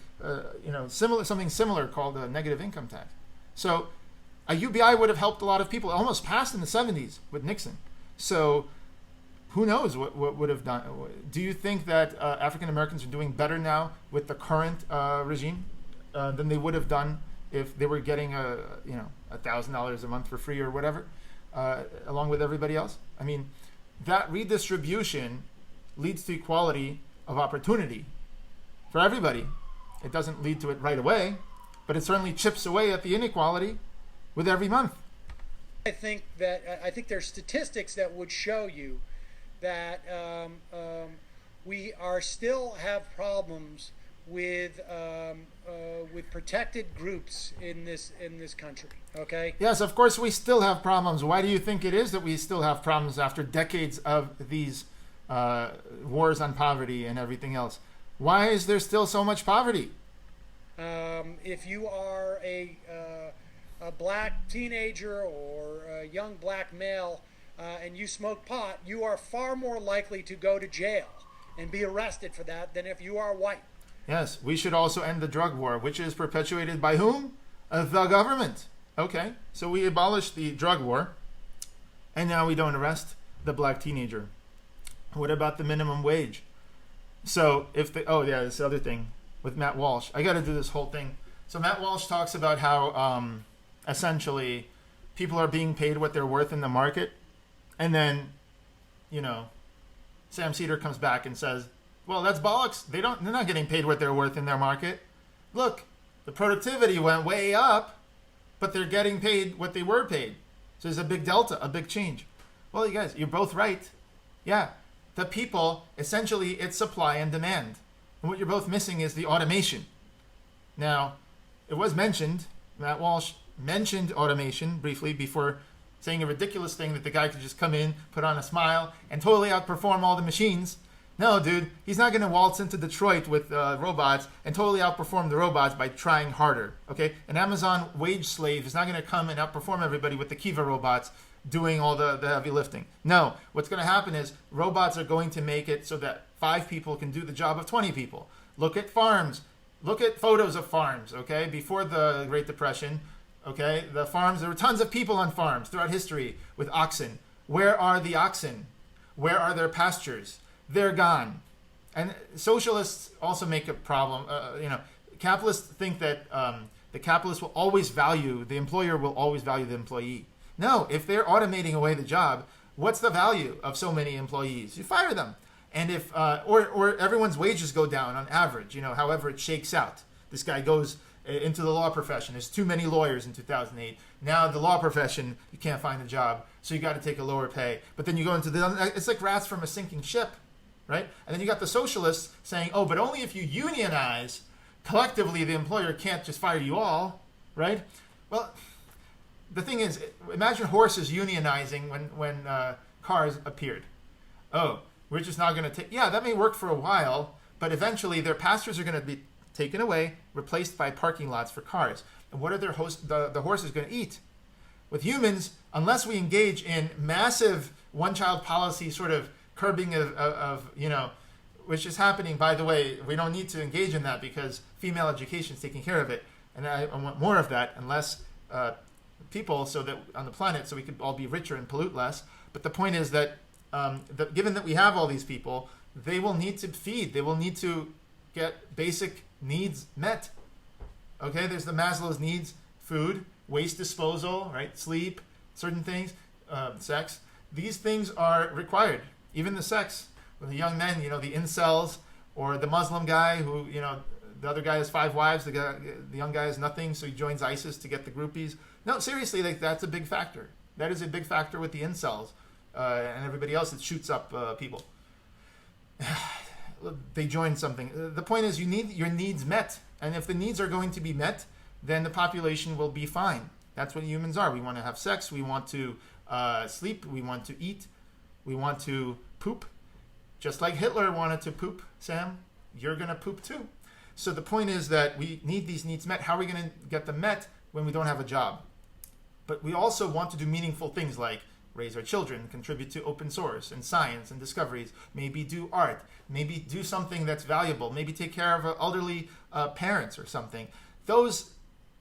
something similar called a negative income tax. So a UBI would have helped a lot of people. It almost passed in the 70s with Nixon. So who knows what would have done? Do you think that African Americans are doing better now with the current regime than they would have done if they were getting $1,000 a month for free or whatever, along with everybody else? I mean, that redistribution leads to equality of opportunity for everybody. It doesn't lead to it right away, but it certainly chips away at the inequality with every month. I think there's statistics that would show you that we are still have problems with protected groups in this country. Okay. Yes, of course we still have problems. Why do you think it is that we still have problems after decades of these wars on poverty and everything else? Why is there still so much poverty? If you are a black teenager or a young black male and you smoke pot, you are far more likely to go to jail and be arrested for that than if you are white. Yes, we should also end the drug war, which is perpetuated by whom? The government. Okay, so we abolished the drug war, and now we don't arrest the black teenager. What about the minimum wage? So this other thing with Matt Walsh. I got to do this whole thing. So Matt Walsh talks about how essentially people are being paid what they're worth in the market, and then, Sam Cedar comes back and says, well, that's bollocks. They're not getting paid what they're worth in their market. Look, the productivity went way up, but they're getting paid what they were paid. So there's a big delta, a big change. Well, you guys, you're both right. Yeah, the people, essentially, it's supply and demand. And what you're both missing is the automation. Now, it was mentioned, Matt Walsh mentioned automation briefly before saying a ridiculous thing that the guy could just come in, put on a smile, and totally outperform all the machines. No, dude, he's not going to waltz into Detroit with robots and totally outperform the robots by trying harder, okay? An Amazon wage slave is not going to come and outperform everybody with the Kiva robots doing all the heavy lifting. No, what's going to happen is robots are going to make it so that 5 people can do the job of 20 people. Look at farms. Look at photos of farms, okay? Before the Great Depression, okay? The farms, there were tons of people on farms throughout history with oxen. Where are the oxen? Where are their pastures? They're gone. And socialists also make a problem. Capitalists think that the capitalist will always value, the employer will always value the employee. No, if they're automating away the job, what's the value of so many employees? You fire them. And if, or everyone's wages go down on average, however it shakes out. This guy goes into the law profession. There's too many lawyers in 2008. Now the law profession, you can't find a job, so you got to take a lower pay. But then you go into it's like rats from a sinking ship. Right? And then you got the socialists saying, oh, but only if you unionize, collectively the employer can't just fire you all, right? Well, the thing is, imagine horses unionizing when cars appeared. Oh, we're just not going to take... Yeah, that may work for a while, but eventually their pastures are going to be taken away, replaced by parking lots for cars. And what are the horses going to eat? With humans, unless we engage in massive one-child policy sort of curbing of which is happening, by the way. We don't need to engage in that because female education is taking care of it. And I want more of that unless people so that on the planet, so we could all be richer and pollute less. But the point is that given that we have all these people, they will need to feed. They will need to get basic needs met. Okay, there's the Maslow's needs: food, waste disposal, right, sleep, certain things, sex. These things are required. Even the sex. With the young men, the incels, or the Muslim guy who, the other guy has 5 wives, the young guy has nothing, so he joins ISIS to get the groupies. No, seriously, that's a big factor. That is a big factor with the incels and everybody else that shoots up people. They join something. The point is, you need your needs met. And if the needs are going to be met, then the population will be fine. That's what humans are. We want to have sex. We want to sleep. We want to eat. We want to poop. Just like Hitler wanted to poop, Sam, you're going to poop too. So the point is that we need these needs met. How are we going to get them met when we don't have a job? But we also want to do meaningful things like raise our children, contribute to open source and science and discoveries, maybe do art, maybe do something that's valuable, maybe take care of elderly parents or something. Those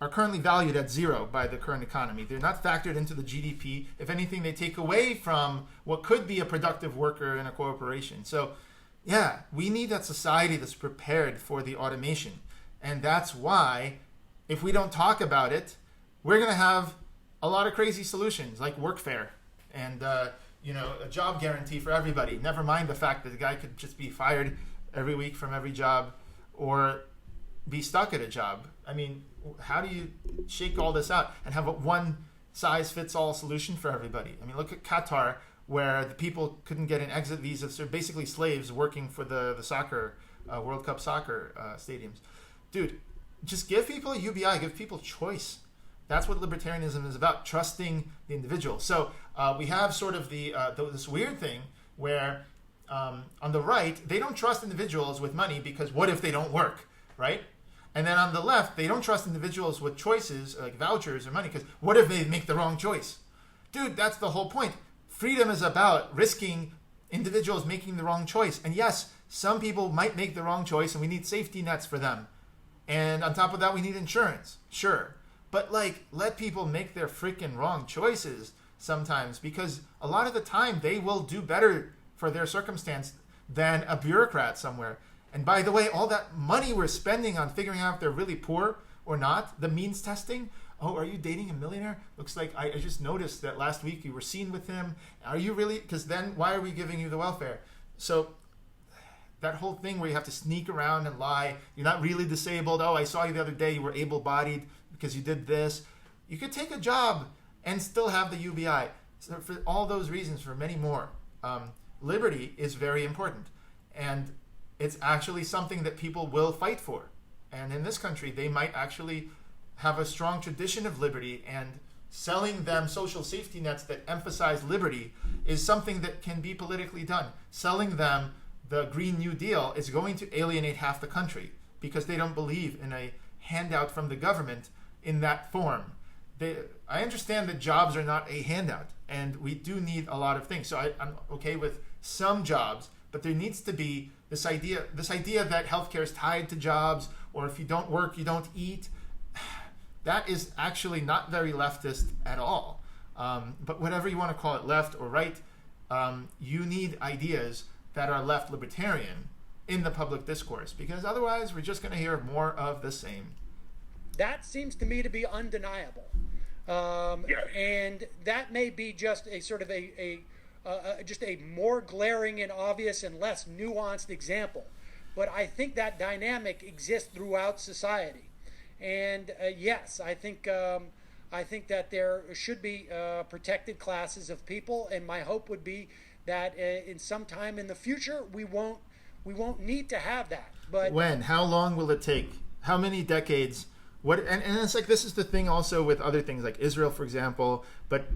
are currently valued at 0 by the current economy. They're not factored into the GDP. If anything, they take away from what could be a productive worker in a corporation. So, yeah, we need that society that's prepared for the automation. And that's why, if we don't talk about it, we're going to have a lot of crazy solutions like workfare and a job guarantee for everybody. Never mind the fact that the guy could just be fired every week from every job or be stuck at a job. I mean, how do you shake all this out and have a one-size-fits-all solution for everybody? I mean, look at Qatar, where the people couldn't get an exit visa. So they're basically slaves working for the soccer, World Cup soccer stadiums. Dude, just give people a UBI, give people choice. That's what libertarianism is about, trusting the individual. So we have sort of this weird thing where on the right, they don't trust individuals with money because what if they don't work, right? And then on the left, they don't trust individuals with choices like vouchers or money because what if they make the wrong choice? Dude, that's the whole point. Freedom is about risking individuals making the wrong choice. And yes, some people might make the wrong choice and we need safety nets for them. And on top of that, we need insurance. Sure. But let people make their freaking wrong choices sometimes because a lot of the time they will do better for their circumstance than a bureaucrat somewhere. And by the way, all that money we're spending on figuring out if they're really poor or not, the means testing. Oh, are you dating a millionaire? Looks like I just noticed that last week you were seen with him. Are you really? Because then why are we giving you the welfare? So that whole thing where you have to sneak around and lie. You're not really disabled. Oh, I saw you the other day. You were able-bodied because you did this. You could take a job and still have the UBI. So for all those reasons, for many more, liberty is very important. And it's actually something that people will fight for. And in this country, they might actually have a strong tradition of liberty, and selling them social safety nets that emphasize liberty is something that can be politically done. Selling them the Green New Deal is going to alienate half the country because they don't believe in a handout from the government in that form. I understand that jobs are not a handout, and we do need a lot of things. So I'm okay with some jobs, but there needs to be this idea that healthcare is tied to jobs, or if you don't work, you don't eat. That is actually not very leftist at all. But whatever you want to call it, left or right, you need ideas that are left libertarian in the public discourse, because otherwise we're just going to hear more of the same. That seems to me to be undeniable. And that may be just a sort of just a more glaring and obvious and less nuanced example. But I think that dynamic exists throughout society. And yes, I think that there should be protected classes of people, and my hope would be that in some time in the future we won't need to have that. But when? How long will it take? How many decades? What? And it's like, this is the thing also with other things like Israel, for example. But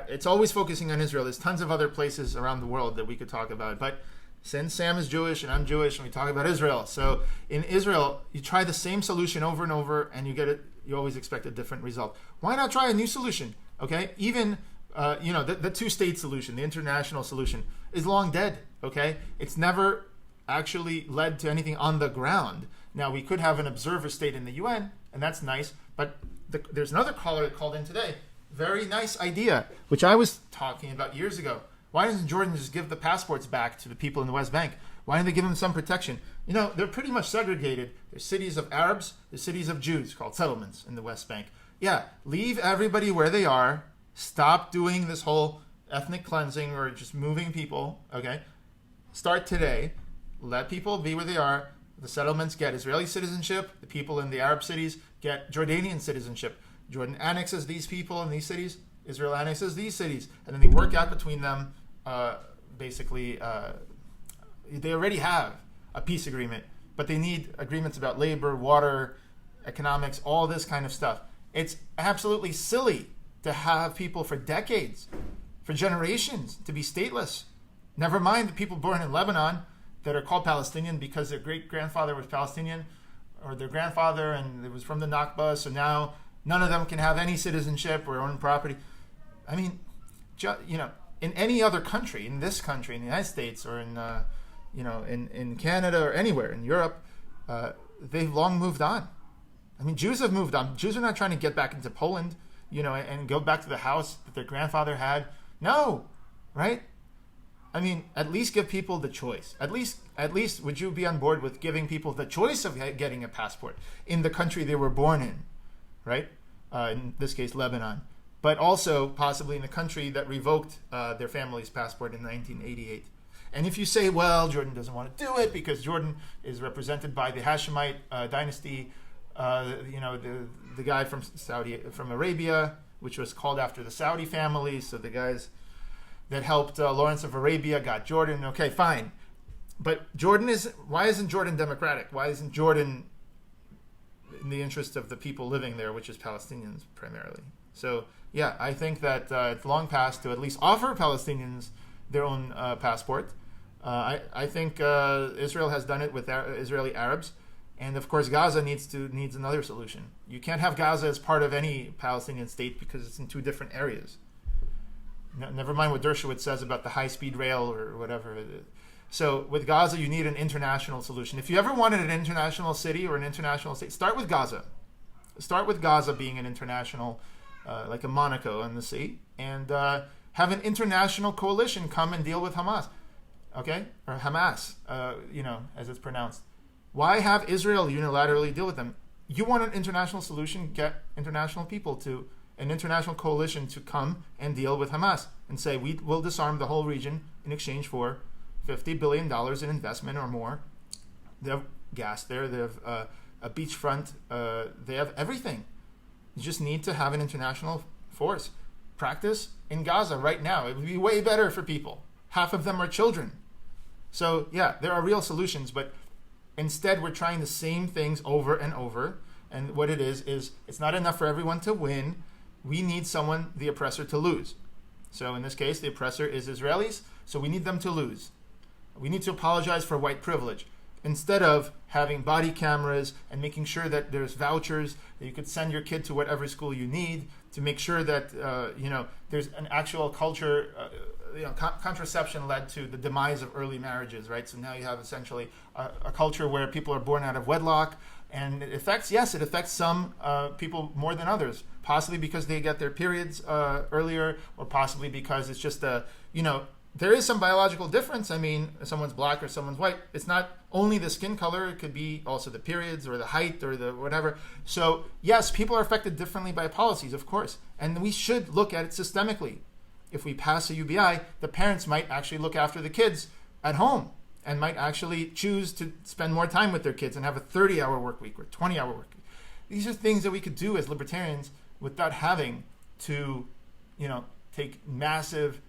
it's always focusing on Israel. There's tons of other places around the world that we could talk about. But since Sam is Jewish and I'm Jewish, and we talk about Israel, so in Israel, you try the same solution over and over, and you get it. You always expect a different result. Why not try a new solution? Okay, even the two-state solution, the international solution, is long dead. Okay, it's never actually led to anything on the ground. Now, we could have an observer state in the UN, and that's nice. But there's another caller that called in today. very nice idea, which I was talking about years ago. Why doesn't Jordan just give the passports back to the people in the West Bank? Why don't they give them some protection? You know, they're pretty much segregated. There's cities of Arabs, there's cities of Jews called settlements in the West Bank. Yeah, leave everybody where they are. Stop doing this whole ethnic cleansing or just moving people, okay? Start today. Let people be where they are. The settlements get Israeli citizenship. The people in the Arab cities get Jordanian citizenship. Jordan annexes these people in these cities. Israel annexes these cities. And then they work out between them. Basically, they already have a peace agreement, but they need agreements about labor, water, economics, all this kind of stuff. It's absolutely silly to have people for decades, for generations, to be stateless. Never mind the people born in Lebanon that are called Palestinian because their great-grandfather was Palestinian, or their grandfather, and it was from the Nakba, so now none of them can have any citizenship or own property. I mean, you know, in any other country, in this country, in the United States, or in, in Canada or anywhere in Europe, they've long moved on. I mean, Jews have moved on. Jews are not trying to get back into Poland, and go back to the house that their grandfather had. No, right? I mean, at least give people the choice. At least would you be on board with giving people the choice of getting a passport in the country they were born in, right? In this case, Lebanon. But also possibly in the country that revoked their family's passport in 1988. And if you say, well, Jordan doesn't want to do it because Jordan is represented by the Hashemite dynasty, the guy from Arabia, which was called after the Saudi family, so the guys that helped Lawrence of Arabia got Jordan. Okay, fine. But why isn't Jordan democratic? Why isn't Jordan in the interest of the people living there, which is Palestinians primarily? So, yeah, I think that it's long past to at least offer Palestinians their own passport. I think Israel has done it with Israeli Arabs. And, of course, Gaza needs another solution. You can't have Gaza as part of any Palestinian state because it's in two different areas. Never mind what Dershowitz says about the high-speed rail or whatever. So with Gaza, you need an international solution. If you ever wanted an international city or an international state, start with Gaza. Start with Gaza being an international, like a Monaco on the sea, and have an international coalition come and deal with Hamas, okay? Or Hamas, as it's pronounced. Why have Israel unilaterally deal with them? You want an international solution, get international people to an international coalition to come and deal with Hamas and say, we will disarm the whole region in exchange for $50 billion in investment or more. They have gas there. They have a beachfront. They have everything. You just need to have an international force. Practice in Gaza right now. It would be way better for people. Half of them are children. So, yeah, there are real solutions, but instead we're trying the same things over and over. And what it is it's not enough for everyone to win. We need the oppressor, to lose. So in this case, the oppressor is Israelis, so we need them to lose. We need to apologize for white privilege. Instead of having body cameras and making sure that there's vouchers, that you could send your kid to whatever school you need, to make sure that there's an actual culture. Contraception led to the demise of early marriages, right? So now you have essentially a culture where people are born out of wedlock. And it affects some people more than others, possibly because they get their periods earlier, or possibly because it's just there is some biological difference. I mean, someone's black or someone's white. It's not only the skin color. It could be also the periods or the height or the whatever. So yes, people are affected differently by policies, of course. And we should look at it systemically. If we pass a UBI, the parents might actually look after the kids at home and might actually choose to spend more time with their kids and have a 30-hour work week or 20-hour work week. These are things that we could do as libertarians without having to, take massive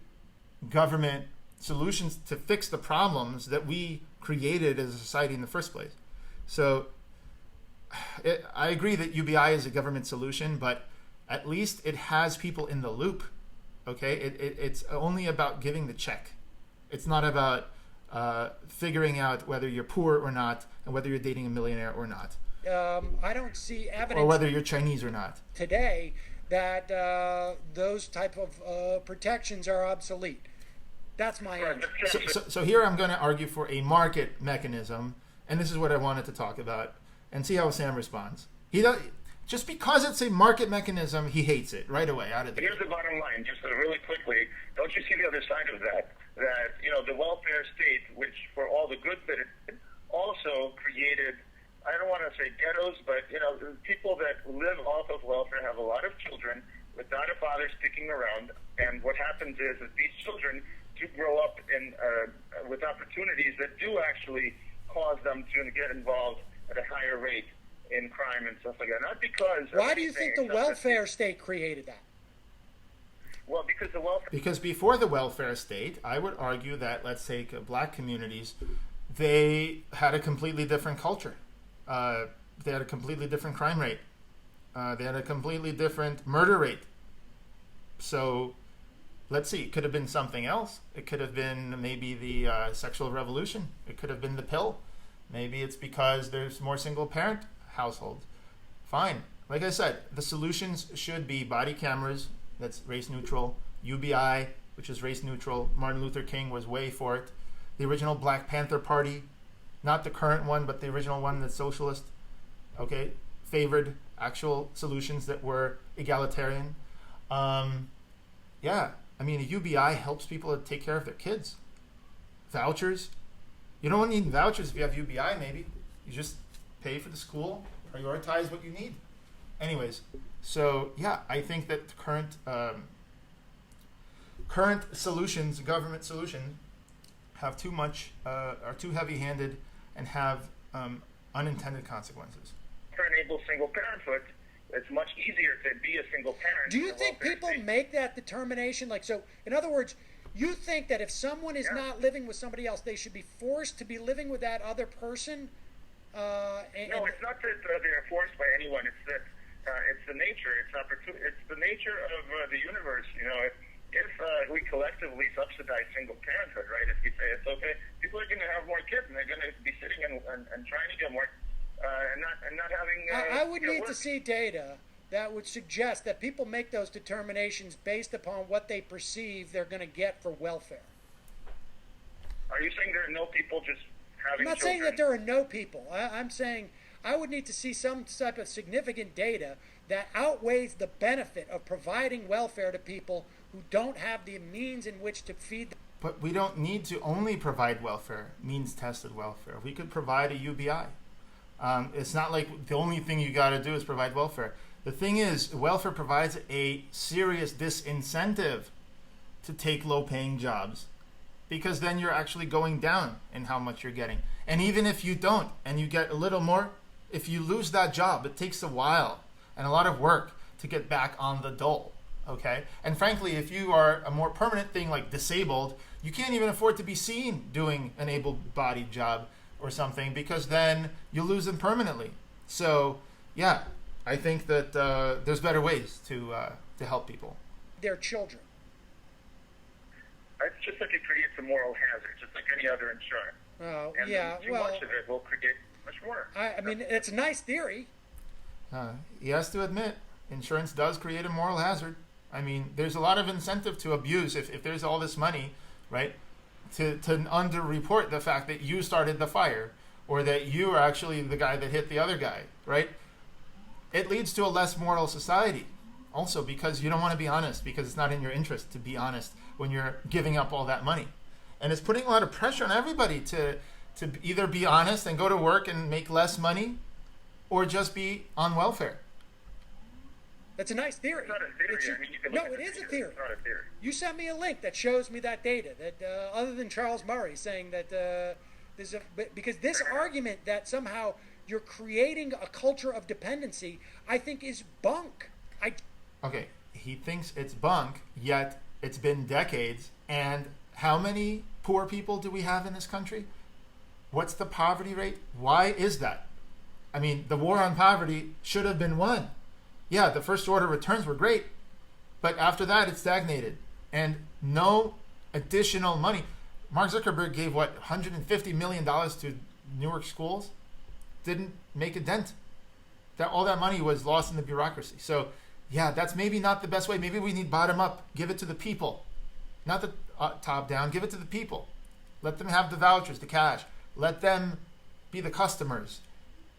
government solutions to fix the problems that we created as a society in the first place. So I agree that UBI is a government solution, but at least it has people in the loop, okay? It's only about giving the check. It's not about figuring out whether you're poor or not, and whether you're dating a millionaire or not. I don't see evidence, or whether you're Chinese or not, today that those type of protections are obsolete. That's my answer. So here I'm going to argue for a market mechanism, and this is what I wanted to talk about, and see how Sam responds. Just because it's a market mechanism, he hates it right away, out of the Here's the bottom line, just really quickly. Don't you see the other side of that? That, the welfare state, which for all the good that it did, also created, I don't want to say ghettos, but, people that live off of welfare have a lot of children without a father sticking around. And what happens is that these children do grow up with opportunities that do actually cause them to get involved at a higher rate in crime and stuff like that. Not because... Why do you think the welfare state created that? Well, because the welfare... Because before the welfare state, I would argue that, let's take black communities, they had a completely different culture. They had a completely different crime rate. They had a completely different murder rate. So, let's see, it could have been something else. It could have been maybe the sexual revolution. It could have been the pill. Maybe it's because there's more single-parent households. Fine. Like I said, the solutions should be body cameras, that's race neutral, UBI, which is race neutral. Martin Luther King was way for it. The original Black Panther Party, not the current one, but the original one that's socialist, okay, favored actual solutions that were egalitarian. Yeah, I mean, a UBI helps people to take care of their kids. Vouchers. You don't need vouchers if you have UBI, maybe. You just pay for the school, prioritize what you need. Anyways, so yeah, I think that the current solutions, government solutions, have too much, are too heavy-handed, and have unintended consequences. To enable single parenthood, it's much easier to be a single parent. Do you think people make that determination? Like, so, in other words, you think that if someone is not living with somebody else, they should be forced to be living with that other person? No, it's not that they're forced by anyone. It's that it's the nature. It's the nature of the universe. If we collectively subsidize single parenthood, right? If you say it's okay, people are going to have more kids, and they're going to be sitting and trying to get more, and not having. I would need to see data that would suggest that people make those determinations based upon what they perceive they're going to get for welfare. Are you saying there are no people just having I'm not saying that there are no people. I'm saying I would need to see some type of significant data that outweighs the benefit of providing welfare to people who don't have the means in which to feed them. But we don't need to only provide welfare, means-tested welfare. We could provide a UBI. It's not like the only thing you got to do is provide welfare. The thing is, welfare provides a serious disincentive to take low-paying jobs, because then you're actually going down in how much you're getting. And even if you don't, and you get a little more, if you lose that job, it takes a while and a lot of work to get back on the dole, okay? And frankly, if you are a more permanent thing like disabled, you can't even afford to be seen doing an able-bodied job or something, because then you lose them permanently. So, yeah, I think that there's better ways to help people. Their children. It's just like it creates a moral hazard, just like any other insurance. And too much of it will create much more. I mean, it's a nice theory. He has to admit, insurance does create a moral hazard. I mean, there's a lot of incentive to abuse if there's all this money, right? To underreport the fact that you started the fire, or that you are actually the guy that hit the other guy, right? It leads to a less moral society. Also, because you don't want to be honest, because it's not in your interest to be honest when you're giving up all that money. And it's putting a lot of pressure on everybody to either be honest and go to work and make less money, or just be on welfare. That's a nice theory. It's not a theory. It is a theory. It's not a theory. You sent me a link that shows me that data, that other than Charles Murray saying that there's because this argument that somehow you're creating a culture of dependency, I think is bunk. Okay, he thinks it's bunk, yet it's been decades. And how many poor people do we have in this country? What's the poverty rate? Why is that? I mean, the war on poverty should have been won. Yeah, the first order returns were great, but after that it stagnated. And no additional money. Mark Zuckerberg gave, $150 million to Newark schools? Didn't make a dent. All that money was lost in the bureaucracy. So, yeah, that's maybe not the best way. Maybe we need bottom up. Give it to the people. Not the top down. Give it to the people. Let them have the vouchers, the cash. Let them be the customers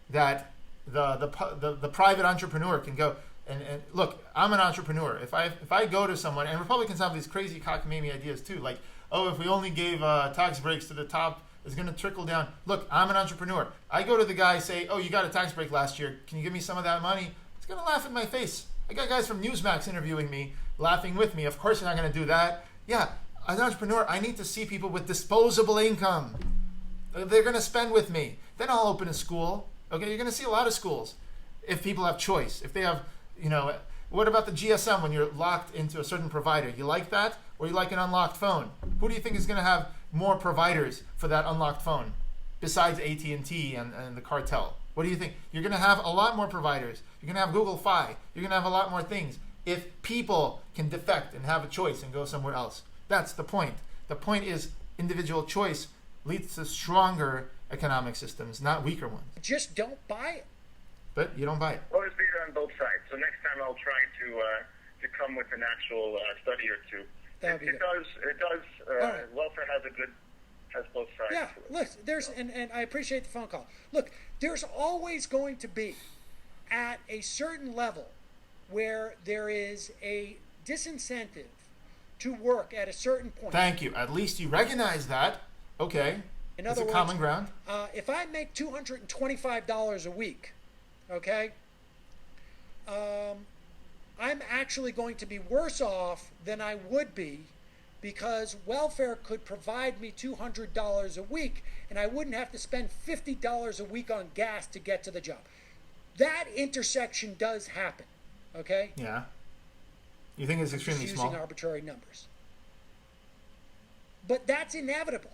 that the private entrepreneur can go and look, I'm an entrepreneur. If I go to someone, and Republicans have these crazy cockamamie ideas too, like, oh, if we only gave tax breaks to the top, it's going to trickle down. Look, I'm an entrepreneur. I go to the guy, say, oh, you got a tax break last year. Can you give me some of that money? He's going to laugh in my face. I got guys from Newsmax interviewing me, laughing with me. Of course you're not going to do that. Yeah, as an entrepreneur, I need to see people with disposable income. They're going to spend with me. Then I'll open a school. Okay, you're going to see a lot of schools if people have choice. If they have, what about the GSM when you're locked into a certain provider? You like that? Or you like an unlocked phone? Who do you think is going to have more providers for that unlocked phone besides AT&T and the cartel? What do you think? You're going to have a lot more providers. You're going to have Google Fi. You're going to have a lot more things if people can defect and have a choice and go somewhere else. That's the point. The point is individual choice leads to stronger economic systems, not weaker ones. Just don't buy it. But you don't buy it. Always be on both sides. So next time I'll try to come with an actual study or two. It does. Right. Welfare has both sides. Yeah, look, and I appreciate the phone call. Look, there's always going to be, at a certain level, where there is a disincentive to work at a certain point. Thank you. At least you recognize that. Okay. In other words, common ground. If I make $225 a week, okay, I'm actually going to be worse off than I would be because welfare could provide me $200 a week and I wouldn't have to spend $50 a week on gas to get to the job. That intersection does happen, okay? Yeah. You think it's extremely small? Using arbitrary numbers. But that's inevitable.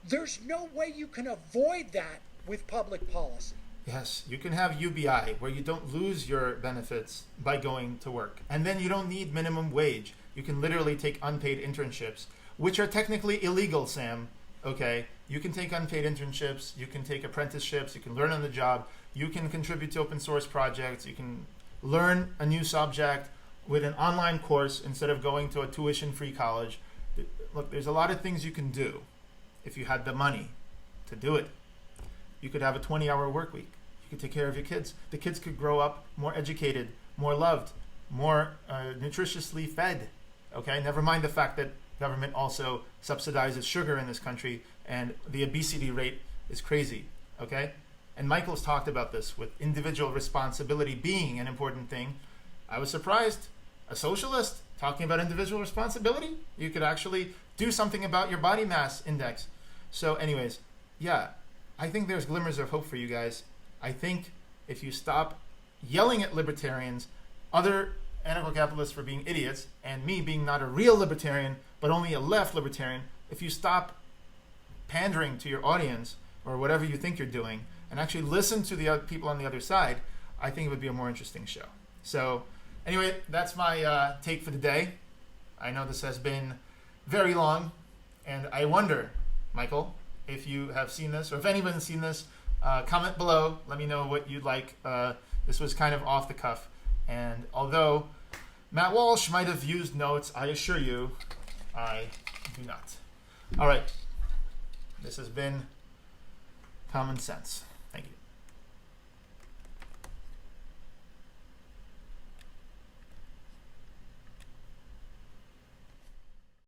There's no way you can avoid that with public policy. Yes, you can have UBI where you don't lose your benefits by going to work. And then you don't need minimum wage. You can literally take unpaid internships, which are technically illegal, Sam. Okay? You can take unpaid internships, you can take apprenticeships, you can learn on the job, you can contribute to open source projects, you can learn a new subject with an online course instead of going to a tuition-free college. Look, there's a lot of things you can do if you had the money to do it. You could have a 20-hour work week. You could take care of your kids. The kids could grow up more educated, more loved, more nutritiously fed. Okay, never mind the fact that government also subsidizes sugar in this country and the obesity rate is crazy. Okay, and Michael's talked about this with individual responsibility being an important thing. I was surprised. A socialist talking about individual responsibility? You could actually do something about your body mass index. So anyways, yeah, I think there's glimmers of hope for you guys. I think if you stop yelling at libertarians, other anarcho-capitalists for being idiots, and me being not a real libertarian, but only a left libertarian, if you stop pandering to your audience or whatever you think you're doing and actually listen to the other people on the other side, I think it would be a more interesting show. So anyway, that's my take for the day. I know this has been very long, and I wonder, Michael, if you have seen this, or if anyone's seen this, comment below. Let me know what you'd like. This was kind of off the cuff. And although Matt Walsh might have used notes, I assure you, I do not. All right. This has been Common Sense.